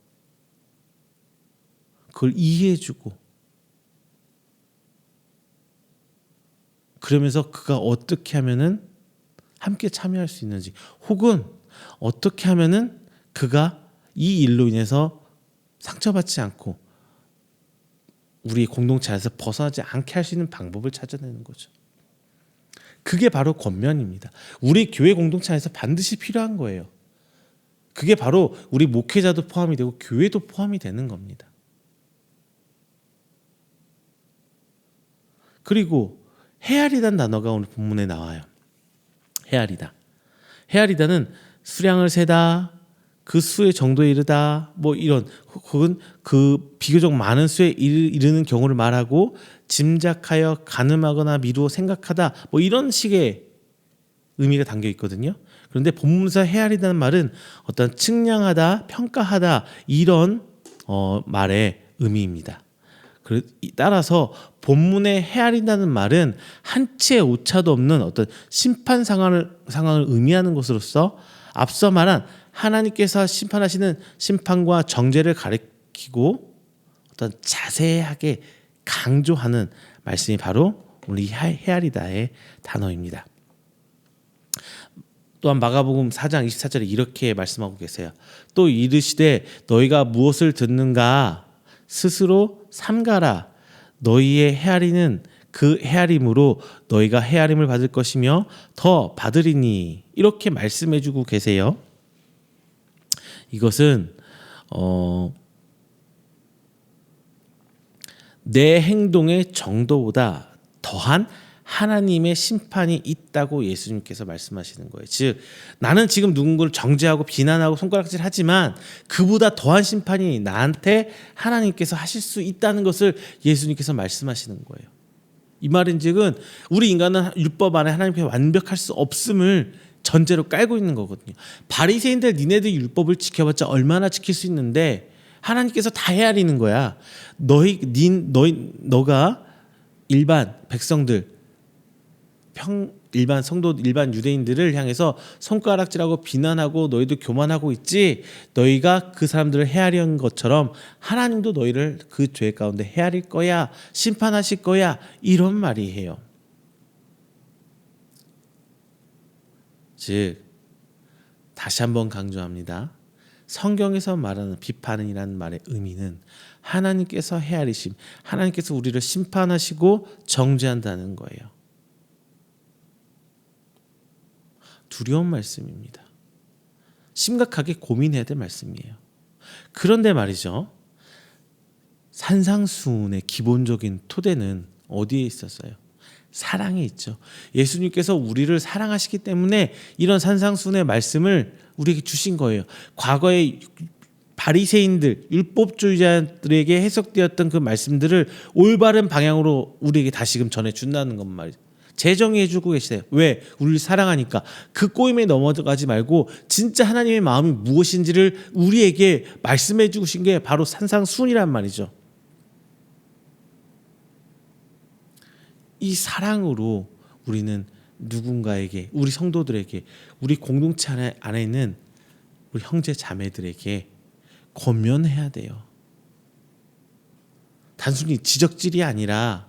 그걸 이해해주고 그러면서 그가 어떻게 하면은 함께 참여할 수 있는지 혹은 어떻게 하면은 그가 이 일로 인해서 상처받지 않고 우리 공동체 안에서 벗어나지 않게 할 수 있는 방법을 찾아내는 거죠. 그게 바로 권면입니다. 우리 교회 공동체 안에서 반드시 필요한 거예요. 그게 바로 우리 목회자도 포함이 되고 교회도 포함이 되는 겁니다. 그리고 헤아리다는 단어가 오늘 본문에 나와요. 헤아리다는 수량을 세다, 그 수의 정도에 이르다, 뭐 이런 혹은 그 비교적 많은 수에 이르는 경우를 말하고 짐작하여 가늠하거나 미루어 생각하다, 뭐 이런 식의 의미가 담겨 있거든요. 그런데 본문에서 헤아리다는 말은 어떤 측량하다, 평가하다 이런 말의 의미입니다. 따라서 본문에 헤아린다는 말은 한치의 오차도 없는 어떤 심판 상황을 의미하는 것으로서 앞서 말한 하나님께서 심판하시는 심판과 정죄를 가리키고 어떤 자세하게 강조하는 말씀이 바로 우리 헤아리다의 단어입니다. 또한 마가복음 4장 24절에 이렇게 말씀하고 계세요. 또 이르시되 너희가 무엇을 듣는가 스스로 삼가라. 너희의 헤아리는 그 헤아림으로 너희가 헤아림을 받을 것이며 더 받으리니. 이렇게 말씀해주고 계세요. 이것은 내 행동의 정도보다 더한 하나님의 심판이 있다고 예수님께서 말씀하시는 거예요. 즉 나는 지금 누군가를 정죄하고 비난하고 손가락질하지만 그보다 더한 심판이 나한테 하나님께서 하실 수 있다는 것을 예수님께서 말씀하시는 거예요. 이 말인즉은 우리 인간은 율법 안에 하나님께 완벽할 수 없음을 전제로 깔고 있는 거거든요. 바리새인들 니네들 율법을 지켜봤자 얼마나 지킬 수 있는데 하나님께서 다 헤아리는 거야. 너가 일반 백성들 일반 성도 일반 유대인들을 향해서 손가락질하고 비난하고 너희도 교만하고 있지. 너희가 그 사람들을 헤아리는 것처럼 하나님도 너희를 그 죄 가운데 헤아릴 거야. 심판하실 거야. 이런 말이에요. 즉 다시 한번 강조합니다. 성경에서 말하는 비판이라는 말의 의미는 하나님께서 헤아리심, 하나님께서 우리를 심판하시고 정죄한다는 거예요. 두려운 말씀입니다. 심각하게 고민해야 될 말씀이에요. 그런데 말이죠. 산상수훈의 기본적인 토대는 어디에 있었어요? 사랑에 있죠. 예수님께서 우리를 사랑하시기 때문에 이런 산상수훈의 말씀을 우리에게 주신 거예요. 과거에 바리새인들, 율법주의자들에게 해석되었던 그 말씀들을 올바른 방향으로 우리에게 다시금 전해준다는 것 말이죠. 재정의해주고 계시대요. 왜? 우리를 사랑하니까. 그 꼬임에 넘어가지 말고 진짜 하나님의 마음이 무엇인지를 우리에게 말씀해 주신 게 바로 산상수훈이란 말이죠. 이 사랑으로 우리는 누군가에게, 우리 성도들에게, 우리 공동체 안에 있는 우리 형제 자매들에게 권면해야 돼요. 단순히 지적질이 아니라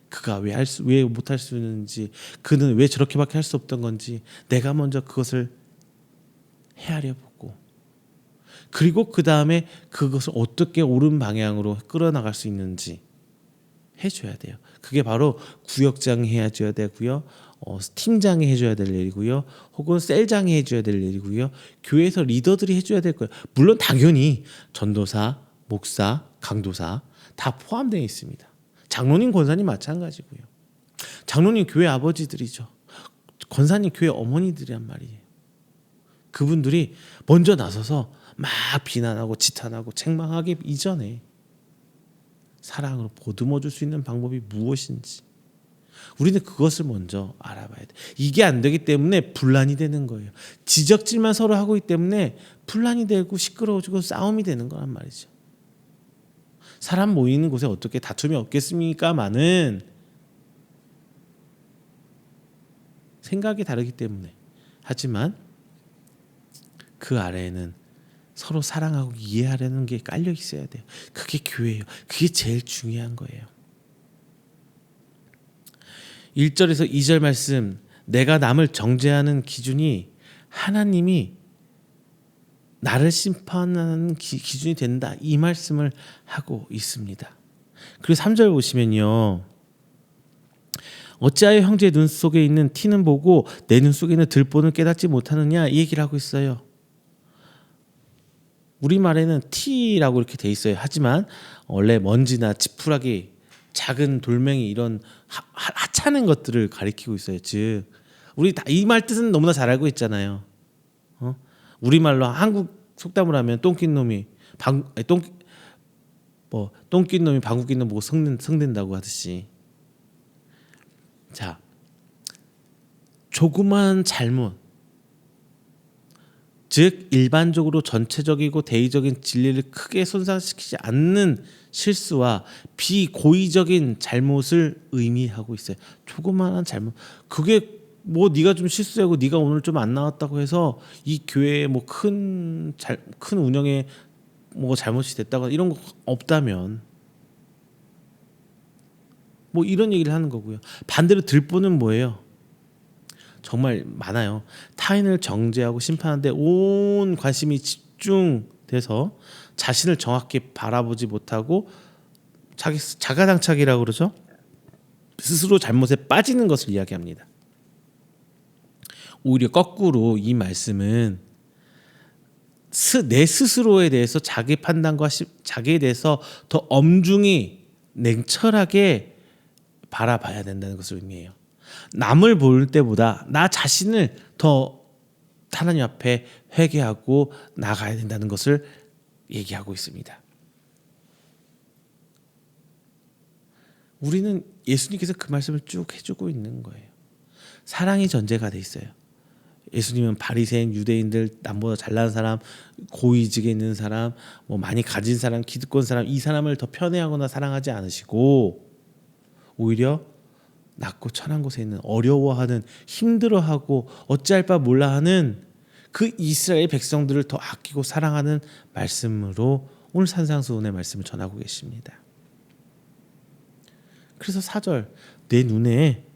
그가 왜 못할 수 있는지, 그는 왜 저렇게밖에 할 수 없던 건지 내가 먼저 그것을 헤아려 보고, 그리고 그 다음에 그것을 어떻게 옳은 방향으로 끌어나갈 수 있는지 해줘야 돼요. 그게 바로 구역장이 해줘야 되고요, 팀장이 해줘야 될 일이고요, 혹은 셀장이 해줘야 될 일이고요, 교회에서 리더들이 해줘야 될 거예요. 물론 당연히 전도사, 목사, 강도사 다 포함되어 있습니다. 장로님, 권사님 마찬가지고요. 장로님 교회 아버지들이죠. 권사님 교회 어머니들이란 말이에요. 그분들이 먼저 나서서 막 비난하고 지탄하고 책망하기 이전에 사랑으로 보듬어 줄 수 있는 방법이 무엇인지 우리는 그것을 먼저 알아봐야 돼. 이게 안 되기 때문에 분란이 되는 거예요. 지적질만 서로 하고 있기 때문에 분란이 되고 시끄러워지고 싸움이 되는 거란 말이죠. 사람 모이는 곳에 어떻게 다툼이 없겠습니까마는 생각이 다르기 때문에. 하지만 그 아래에는 서로 사랑하고 이해하려는 게 깔려 있어야 돼요. 그게 교회예요. 그게 제일 중요한 거예요. 1절에서 2절 말씀, 내가 남을 정죄하는 기준이 하나님이 나를 심판하는 기준이 된다, 이 말씀을 하고 있습니다. 그리고 3절 보시면요, 어찌하여 형제의 눈 속에 있는 티는 보고 내 눈 속에 있는 들보는 깨닫지 못하느냐, 이 얘기를 하고 있어요. 우리말에는 티라고 이렇게 돼 있어요. 하지만 원래 먼지나 지푸라기, 작은 돌멩이, 이런 하찮은 것들을 가리키고 있어요. 즉 우리 다 이 말 뜻은 너무나 잘 알고 있잖아요. 우리말로 한국 속담을 하면 똥낀 놈이 똥낀 놈이 방구 낀 놈 보고 성낸다고 하듯이, 자, 조그만 잘못, 즉 일반적으로 전체적이고 대의적인 진리를 크게 손상시키지 않는 실수와 비고의적인 잘못을 의미하고 있어요. 조그마한 잘못. 그게 뭐 네가 좀 실수하고 네가 오늘 좀 안 나왔다고 해서 이 교회에 뭐 큰 운영에 뭐 잘못이 됐다거나 이런 거 없다면 뭐 이런 얘기를 하는 거고요. 반대로 들보는 뭐예요? 정말 많아요. 타인을 정죄하고 심판하는데 온 관심이 집중돼서 자신을 정확히 바라보지 못하고 자가당착이라고 그러죠. 스스로 잘못에 빠지는 것을 이야기합니다. 오히려 거꾸로 이 말씀은 내 스스로에 대해서 자기 판단과 자기에 대해서 더 엄중히 냉철하게 바라봐야 된다는 것을 의미해요. 남을 볼 때보다 나 자신을 더 하나님 앞에 회개하고 나가야 된다는 것을 얘기하고 있습니다. 우리는 예수님께서 그 말씀을 쭉 해주고 있는 거예요. 사랑이 전제가 돼 있어요. 예수님은 바리새인, 유대인들, 남보다 잘난 사람, 고위직에 있는 사람, 뭐 많이 가진 사람, 기득권 사람, 이 사람을 더 편애하거나 사랑하지 않으시고 오히려 낮고 천한 곳에 있는 어려워하는, 힘들어하고 어찌할 바 몰라하는 그 이스라엘 백성들을 더 아끼고 사랑하는 말씀으로 오늘 산상수훈의 말씀을 전하고 계십니다. 그래서 4절 내 눈에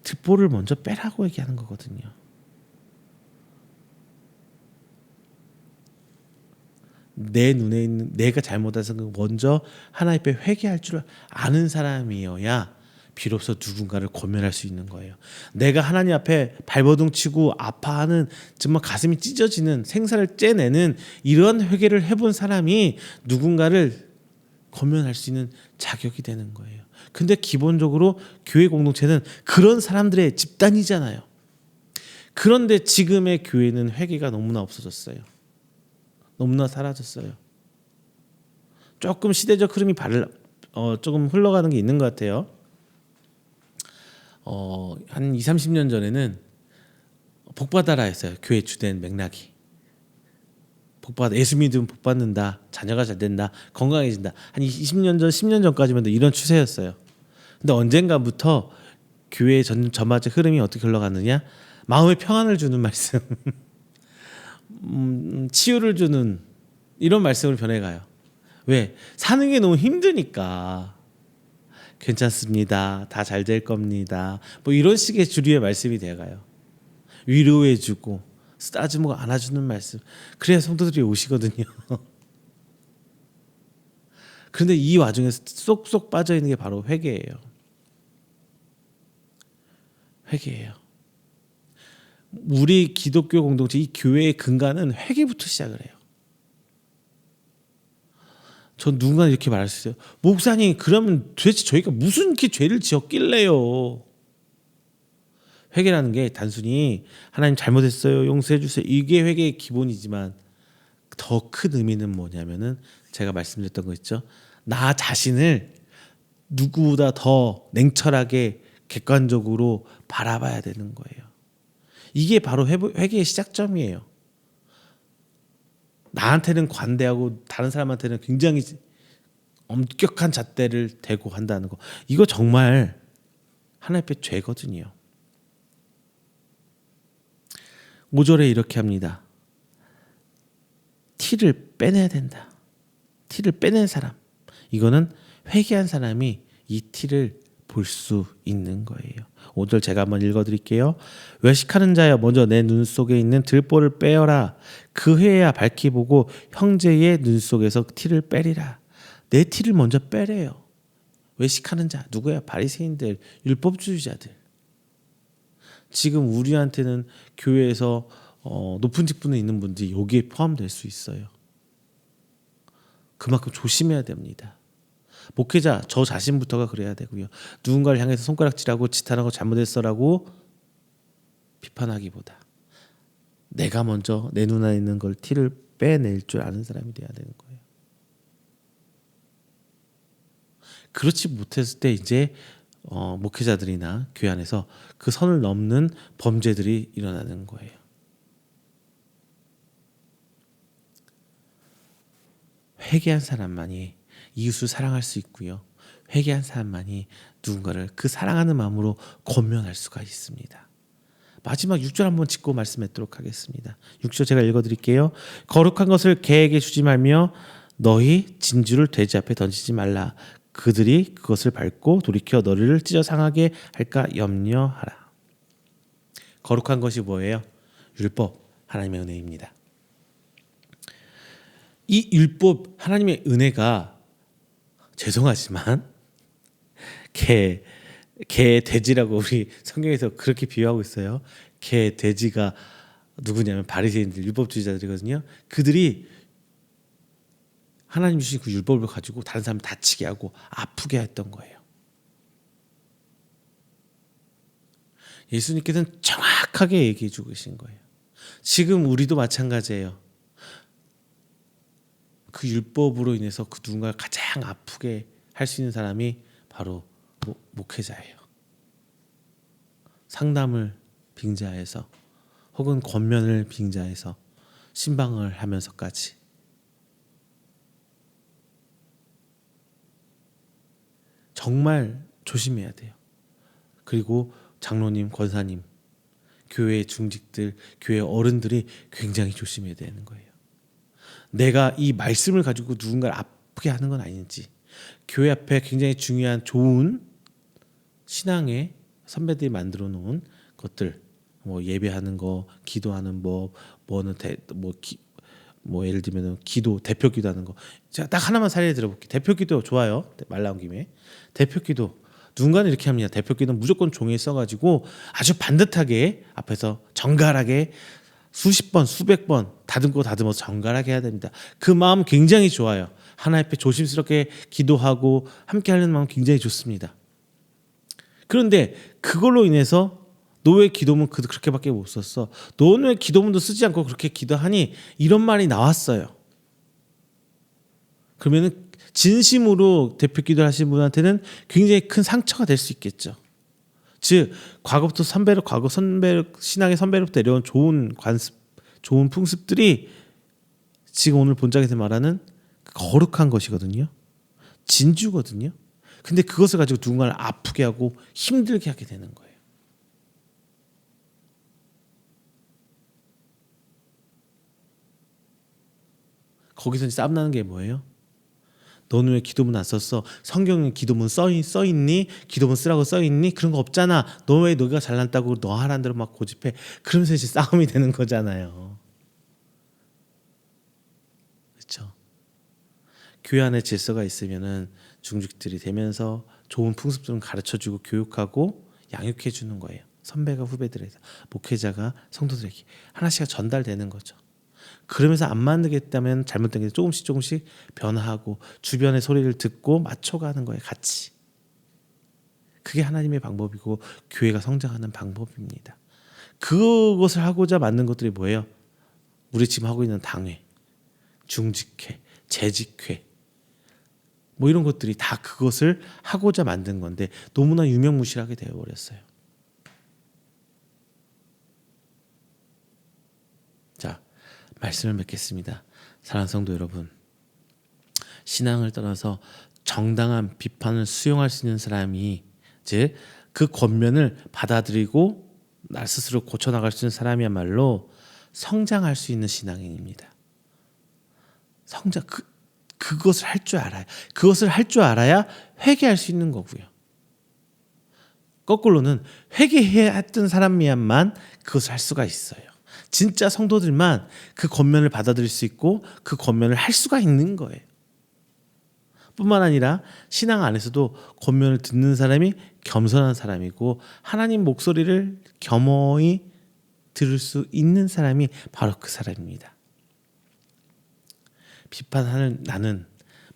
듣보를 먼저 빼라고 얘기하는 거거든요. 내 눈에 있는 내가 잘못해서 먼저 하나님 앞에 회개할 줄 아는 사람이어야 비로소 누군가를 권면할 수 있는 거예요. 내가 하나님 앞에 발버둥 치고 아파하는 정말 가슴이 찢어지는 생사를 째내는 이런 회개를 해본 사람이 누군가를 권면할 수 있는 자격이 되는 거예요. 근데 기본적으로 교회 공동체는 그런 사람들의 집단이잖아요. 그런데 지금의 교회는 회개가 너무나 없어졌어요. 너무나 사라졌어요. 조금 시대적 흐름이 조금 흘러가는 게 있는 것 같아요. 한 20, 30년 전에는 복받아라 했어요. 교회 주된 맥락이. 예수 믿으면 복 받는다. 자녀가 잘 된다. 건강해진다. 한 20년 전, 10년 전까지만 해도 이런 추세였어요. 근데 언젠가부터 교회의 전반적 흐름이 어떻게 흘러갔느냐? 마음의 평안을 주는 말씀. 치유를 주는 이런 말씀으로 변해가요. 왜? 사는 게 너무 힘드니까. 괜찮습니다. 다 잘 될 겁니다. 뭐 이런 식의 주류의 말씀이 돼가요. 위로해주고 쓰다듬고 안아주는 말씀. 그래야 성도들이 오시거든요. 그런데 이 와중에서 쏙쏙 빠져있는 게 바로 회개예요. 회개예요. 우리 기독교 공동체, 이 교회의 근간은 회개부터 시작을 해요. 전 누군가 이렇게 말할 수 있어요. 목사님, 그러면 도대체 저희가 무슨 이렇게 죄를 지었길래요? 회개라는 게 단순히 하나님 잘못했어요, 용서해 주세요, 이게 회개의 기본이지만 더 큰 의미는 뭐냐면은 제가 말씀드렸던 거 있죠. 나 자신을 누구보다 더 냉철하게 객관적으로 바라봐야 되는 거예요. 이게 바로 회개의 시작점이에요. 나한테는 관대하고 다른 사람한테는 굉장히 엄격한 잣대를 대고 한다는 거. 이거 정말 하나님 앞에 죄거든요. 5절에 이렇게 합니다. 티를 빼내야 된다. 티를 빼낸 사람. 이거는 회개한 사람이 이 티를 볼 수 있는 거예요. 5절 제가 한번 읽어드릴게요. 외식하는 자여, 먼저 내 눈 속에 있는 들보를 빼어라. 그 해야 밝히 보고 형제의 눈 속에서 티를 빼리라. 내 티를 먼저 빼래요. 외식하는 자 누구야? 바리새인들, 율법주의자들. 지금 우리한테는 교회에서 높은 직분에 있는 분들이 여기에 포함될 수 있어요. 그만큼 조심해야 됩니다. 목회자 저 자신부터가 그래야 되고요. 누군가를 향해서 손가락질하고 지탄하고 잘못했어라고 비판하기보다 내가 먼저 내 눈 안에 있는 걸 티를 빼낼 줄 아는 사람이 돼야 되는 거예요. 그렇지 못했을 때 이제 목회자들이나 교회 안에서 그 선을 넘는 범죄들이 일어나는 거예요. 회개한 사람만이 이웃을 사랑할 수 있고요. 회개한 사람만이 누군가를 그 사랑하는 마음으로 권면할 수가 있습니다. 마지막 6절 한번 짚고 말씀하도록 하겠습니다. 6절 제가 읽어드릴게요. 거룩한 것을 개에게 주지 말며 너희 진주를 돼지 앞에 던지지 말라. 그들이 그것을 밟고 돌이켜 너희를 찢어 상하게 할까 염려하라. 거룩한 것이 뭐예요? 율법, 하나님의 은혜입니다. 이 율법, 하나님의 은혜가 죄송하지만 개 돼지라고 우리 성경에서 그렇게 비유하고 있어요. 개 돼지가 누구냐면 바리새인들, 율법주의자들이거든요. 그들이 하나님 주신 그 율법을 가지고 다른 사람 다치게 하고 아프게 했던 거예요. 예수님께서는 정확하게 얘기해 주고 계신 거예요. 지금 우리도 마찬가지예요. 그 율법으로 인해서 그 누군가를 가장 아프게 할 수 있는 사람이 바로 목회자예요. 상담을 빙자해서 혹은 권면을 빙자해서 신방을 하면서까지 정말 조심해야 돼요. 그리고 장로님, 권사님, 교회 중직들, 교회 어른들이 굉장히 조심해야 되는 거예요. 내가 이 말씀을 가지고 누군가를 아프게 하는 건 아닌지, 교회 앞에 굉장히 중요한 좋은 신앙의 선배들이 만들어 놓은 것들, 뭐 예배하는 거, 기도하는 법, 예를 들면 기도, 대표 기도하는 거. 제가 딱 하나만 사례 들어볼게요. 대표 기도 좋아요. 말 나온 김에 대표 기도. 누군가는 이렇게 합니다. 대표 기도는 무조건 종이에 써가지고 아주 반듯하게 앞에서 정갈하게 수십 번, 수백 번 다듬어서 정갈하게 해야 됩니다. 그 마음 굉장히 좋아요. 하나님 앞에 조심스럽게 기도하고 함께 하는 마음 굉장히 좋습니다. 그런데 그걸로 인해서 노예 기도문 그렇게밖에 못 썼어. 너는 기도문도 쓰지 않고 그렇게 기도하니? 이런 말이 나왔어요. 그러면은 진심으로 대표 기도를 하신 분한테는 굉장히 큰 상처가 될 수 있겠죠. 즉 과거부터 신앙의 선배로부터 내려온 좋은 관습, 좋은 풍습들이 지금 오늘 본장에서 말하는 거룩한 것이거든요. 진주거든요. 근데 그것을 가지고 누군가를 아프게 하고 힘들게 하게 되는 거예요. 거기서 싸움 나는 게 뭐예요? 너는 왜 기도문 안 썼어? 성경에 기도문 써있니? 기도문 쓰라고 써있니? 그런 거 없잖아. 너 왜 너가 잘났다고 너 하라는 대로 막 고집해? 그러면서 이제 싸움이 되는 거잖아요. 그렇죠? 교회 안에 질서가 있으면은 중직들이 되면서 좋은 풍습들은 가르쳐주고 교육하고 양육해주는 거예요. 선배가 후배들에게, 목회자가 성도들에게 하나씩 전달되는 거죠. 그러면서 안 맞겠다면 잘못된 게 조금씩 변화하고 주변의 소리를 듣고 맞춰가는 거예요. 같이. 그게 하나님의 방법이고 교회가 성장하는 방법입니다. 그것을 하고자 만든 것들이 뭐예요? 우리 지금 하고 있는 당회, 중직회, 재직회, 뭐 이런 것들이 다 그것을 하고자 만든 건데 너무나 유명무실하게 되어버렸어요. 자, 말씀을 맺겠습니다. 사랑하는 성도 여러분, 신앙을 떠나서 정당한 비판을 수용할 수 있는 사람이, 즉 그 권면을 받아들이고 나 스스로 고쳐나갈 수 있는 사람이야말로 성장할 수 있는 신앙인입니다. 그것을 할 줄 알아야, 그것을 할 줄 알아야 회개할 수 있는 거고요. 거꾸로는 회개했던 사람이야만 그것을 할 수가 있어요. 진짜 성도들만 그 권면을 받아들일 수 있고 그 권면을 할 수가 있는 거예요. 뿐만 아니라 신앙 안에서도 권면을 듣는 사람이 겸손한 사람이고 하나님 목소리를 겸허히 들을 수 있는 사람이 바로 그 사람입니다. 비판하는 나는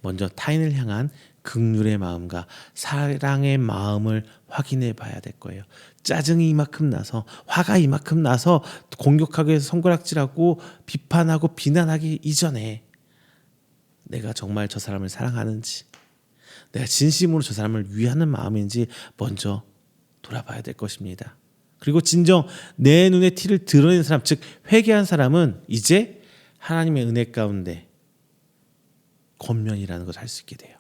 먼저 타인을 향한 긍휼의 마음과 사랑의 마음을 확인해 봐야 될 거예요. 짜증이 이만큼 나서, 화가 이만큼 나서 공격하기 위해서 손가락질하고 비판하고 비난하기 이전에 내가 정말 저 사람을 사랑하는지, 내가 진심으로 저 사람을 위하는 마음인지 먼저 돌아봐야 될 것입니다. 그리고 진정 내 눈에 티를 드러낸 사람, 즉 회개한 사람은 이제 하나님의 은혜 가운데 권면이라는 것을 할 수 있게 돼요.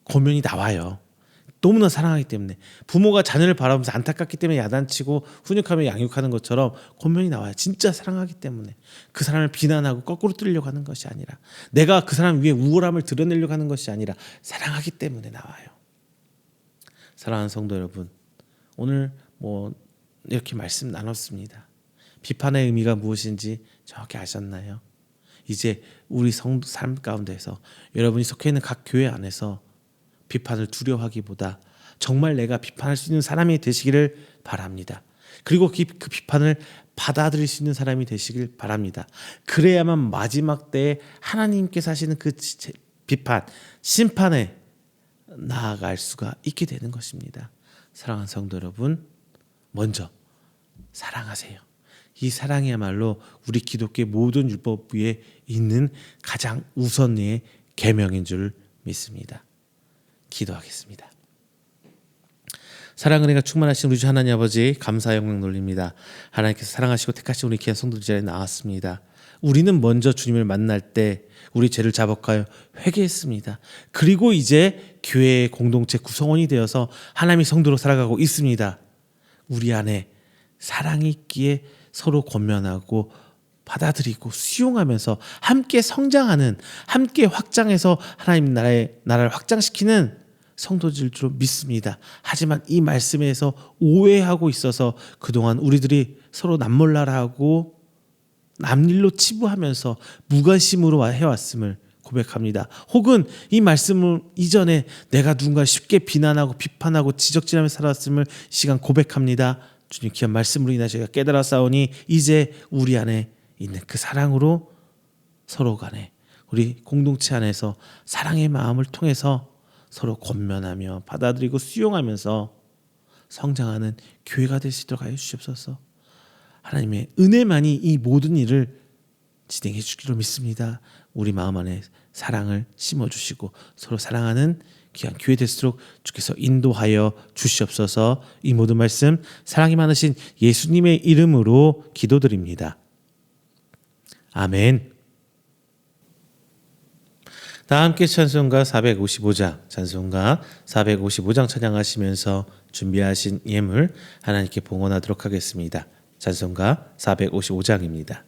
권면이 나와요. 너무나 사랑하기 때문에. 부모가 자녀를 바라보면서 안타깝기 때문에 야단치고 훈육하며 양육하는 것처럼 권면이 나와요. 진짜 사랑하기 때문에. 그 사람을 비난하고 거꾸로 뚫으려고 하는 것이 아니라, 내가 그 사람 위에 우월함을 드러내려고 하는 것이 아니라 사랑하기 때문에 나와요. 사랑하는 성도 여러분, 오늘 이렇게 말씀 나눴습니다. 비판의 의미가 무엇인지 정확히 아셨나요? 이제 우리 성도 삶 가운데서 여러분이 속해 있는 각 교회 안에서 비판을 두려워하기보다 정말 내가 비판할 수 있는 사람이 되시기를 바랍니다. 그리고 그 비판을 받아들일 수 있는 사람이 되시길 바랍니다. 그래야만 마지막 때에 하나님께서 하시는 그 비판, 심판에 나아갈 수가 있게 되는 것입니다. 사랑하는 성도 여러분, 먼저 사랑하세요. 이 사랑이야말로 우리 기독교의 모든 율법 위에 있는 가장 우선의 계명인 줄 믿습니다. 기도하겠습니다. 사랑 은혜가 충만하신 우리 주 하나님 아버지, 감사 영광 돌립니다. 하나님께서 사랑하시고 택하신 우리 귀한 성도들 자리에 나왔습니다. 우리는 먼저 주님을 만날 때 우리 죄를 자복하여 회개했습니다. 그리고 이제 교회의 공동체 구성원이 되어서 하나님의 성도로 살아가고 있습니다. 우리 안에 사랑이 있기에 서로 권면하고 받아들이고 수용하면서 함께 성장하는, 함께 확장해서 하나님 나라를 확장시키는 성도들 줄 믿습니다. 하지만 이 말씀에서 오해하고 있어서 그동안 우리들이 서로 남몰라라하고 남일로 치부하면서 무관심으로 해왔음을 고백합니다. 혹은 이 말씀을 이전에 내가 누군가 쉽게 비난하고 비판하고 지적질하며 살았음을 시간 고백합니다. 주님 귀한 말씀으로 인하여 저희가 깨달아 싸우니 이제 우리 안에 있는 그 사랑으로 서로 간에 우리 공동체 안에서 사랑의 마음을 통해서 서로 권면하며 받아들이고 수용하면서 성장하는 교회가 될 수 있도록 하여 주시옵소서. 하나님의 은혜만이 이 모든 일을 진행해 주기로 믿습니다. 우리 마음 안에 사랑을 심어주시고 서로 사랑하는 귀한 교회 될수록 주께서 인도하여 주시옵소서. 이 모든 말씀 사랑이 많으신 예수님의 이름으로 기도드립니다. 아멘. 다 함께 찬송가 455장, 찬송가 455장 찬양하시면서 준비하신 예물 하나님께 봉헌하도록 하겠습니다. 찬송가 455장입니다.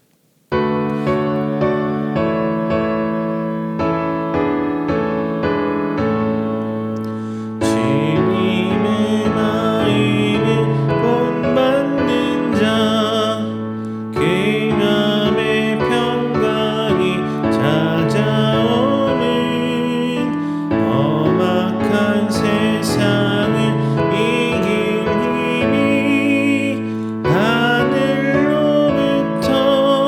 하늘로부터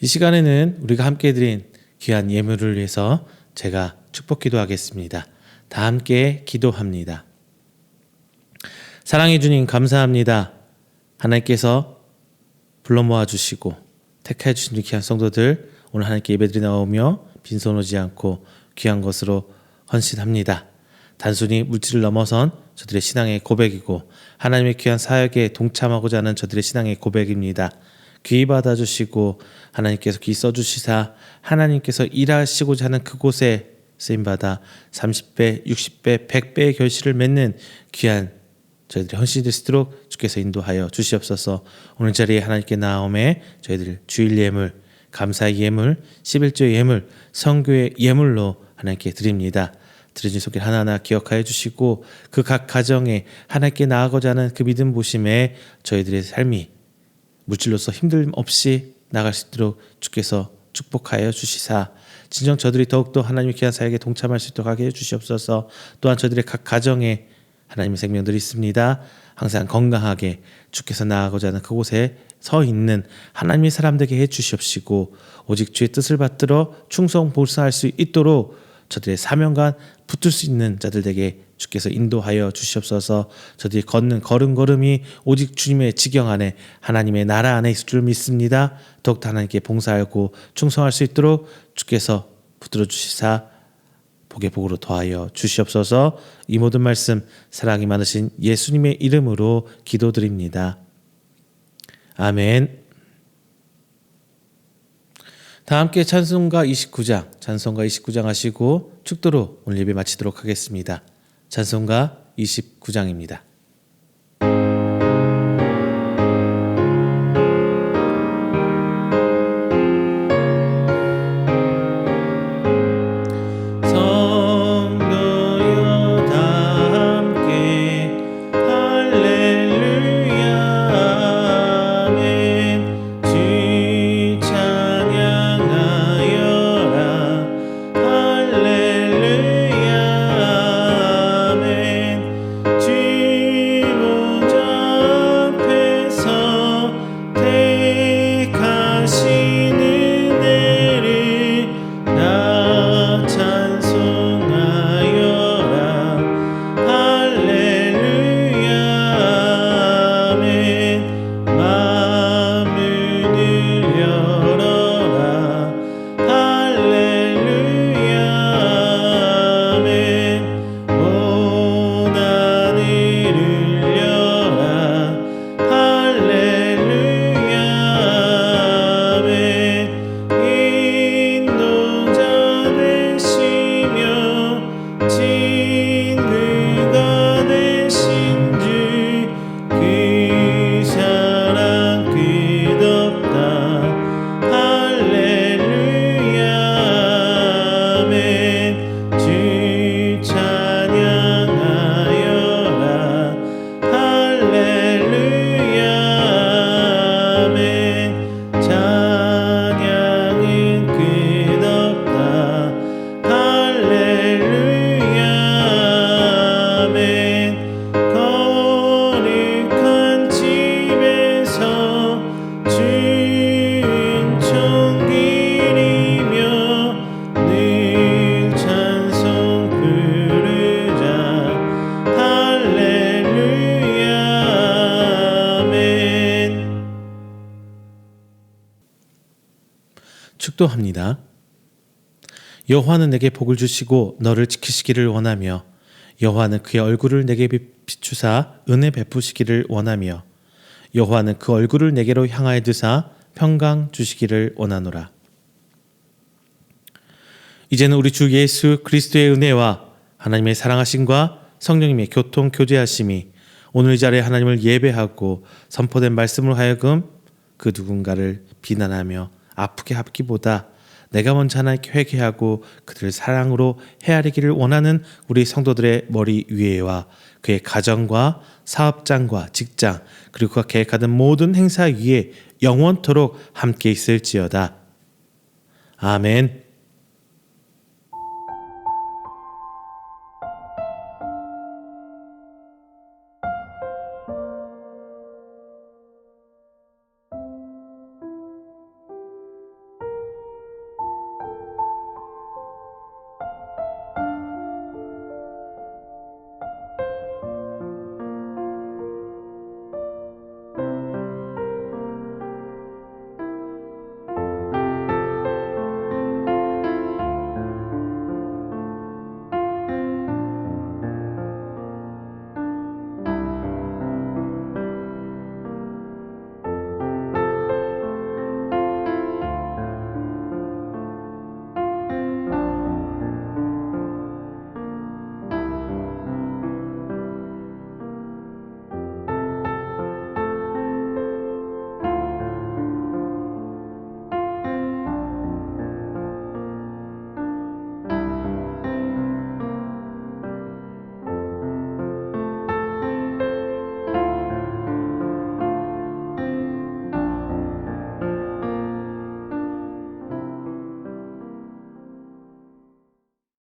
이 시간에는 우리가 함께 드린 귀한 예물을 위해서 제가 축복 기도하겠습니다. 다 함께 기도합니다. 사랑해 주님 감사합니다. 하나님께서 불러 모아주시고 택해 주신 귀한 성도들 오늘 하나님께 예배드리 나오며 빈손 오지 않고 귀한 것으로 헌신합니다. 단순히 물질을 넘어선 저들의 신앙의 고백이고 하나님의 귀한 사역에 동참하고자 하는 저들의 신앙의 고백입니다. 귀 받아주시고 하나님께서 귀 써주시사 하나님께서 일하시고자 하는 그곳에 쓰임받아 30배, 60배, 100배의 결실을 맺는 귀한 저희들이 헌신이 될 수 있도록 주께서 인도하여 주시옵소서. 오늘 자리에 하나님께 나옴에 저희들 주일 예물, 감사의 예물, 11조의 예물, 성교의 예물로 하나님께 드립니다. 드려진 손길 하나하나 기억하여 주시고 그 각 가정에 하나님께 나아가고자 하는 그 믿음 보심에 저희들의 삶이 물질로서 힘듦 없이 나갈 수 있도록 주께서 축복하여 주시사 진정 저들이 더욱더 하나님의 귀한 사역에 동참할 수 있도록 하게 해주시옵소서. 또한 저들의 각 가정에 하나님의 생명들이 있습니다. 항상 건강하게 주께서 나아가고자 하는 그곳에 서 있는 하나님의 사람 되게 해주시옵시고 오직 주의 뜻을 받들어 충성 봉사할 수 있도록 저들의 사명감 붙들 수 있는 자들에게 주께서 인도하여 주시옵소서. 저들이 걷는 걸음걸음이 오직 주님의 지경 안에 하나님의 나라 안에 있을 줄 믿습니다. 더욱더 하나님께 봉사하고 충성할 수 있도록 주께서 붙들어 주시사 복의 복으로 더하여 주시옵소서. 이 모든 말씀 사랑이 많으신 예수님의 이름으로 기도드립니다. 아멘. 다 함께 찬송가 29장 하시고 축도로 오늘 예배 마치도록 하겠습니다. 찬송가 29장입니다. 축도합니다. 여호와는 내게 복을 주시고 너를 지키시기를 원하며 여호와는 그의 얼굴을 내게 비추사 은혜 베푸시기를 원하며 여호와는 그 얼굴을 내게로 향하여 드사 평강 주시기를 원하노라. 이제는 우리 주 예수 그리스도의 은혜와 하나님의 사랑하심과 성령님의 교통 교제하심이 오늘 이 자리에 하나님을 예배하고 선포된 말씀으로 하여금 그 누군가를 비난하며 아프게 하기보다 내가 먼저 하나님께 회개하고 그들을 사랑으로 헤아리기를 원하는 우리 성도들의 머리 위에와 그의 가정과 사업장과 직장 그리고 그가 계획하던 모든 행사 위에 영원토록 함께 있을지어다. 아멘.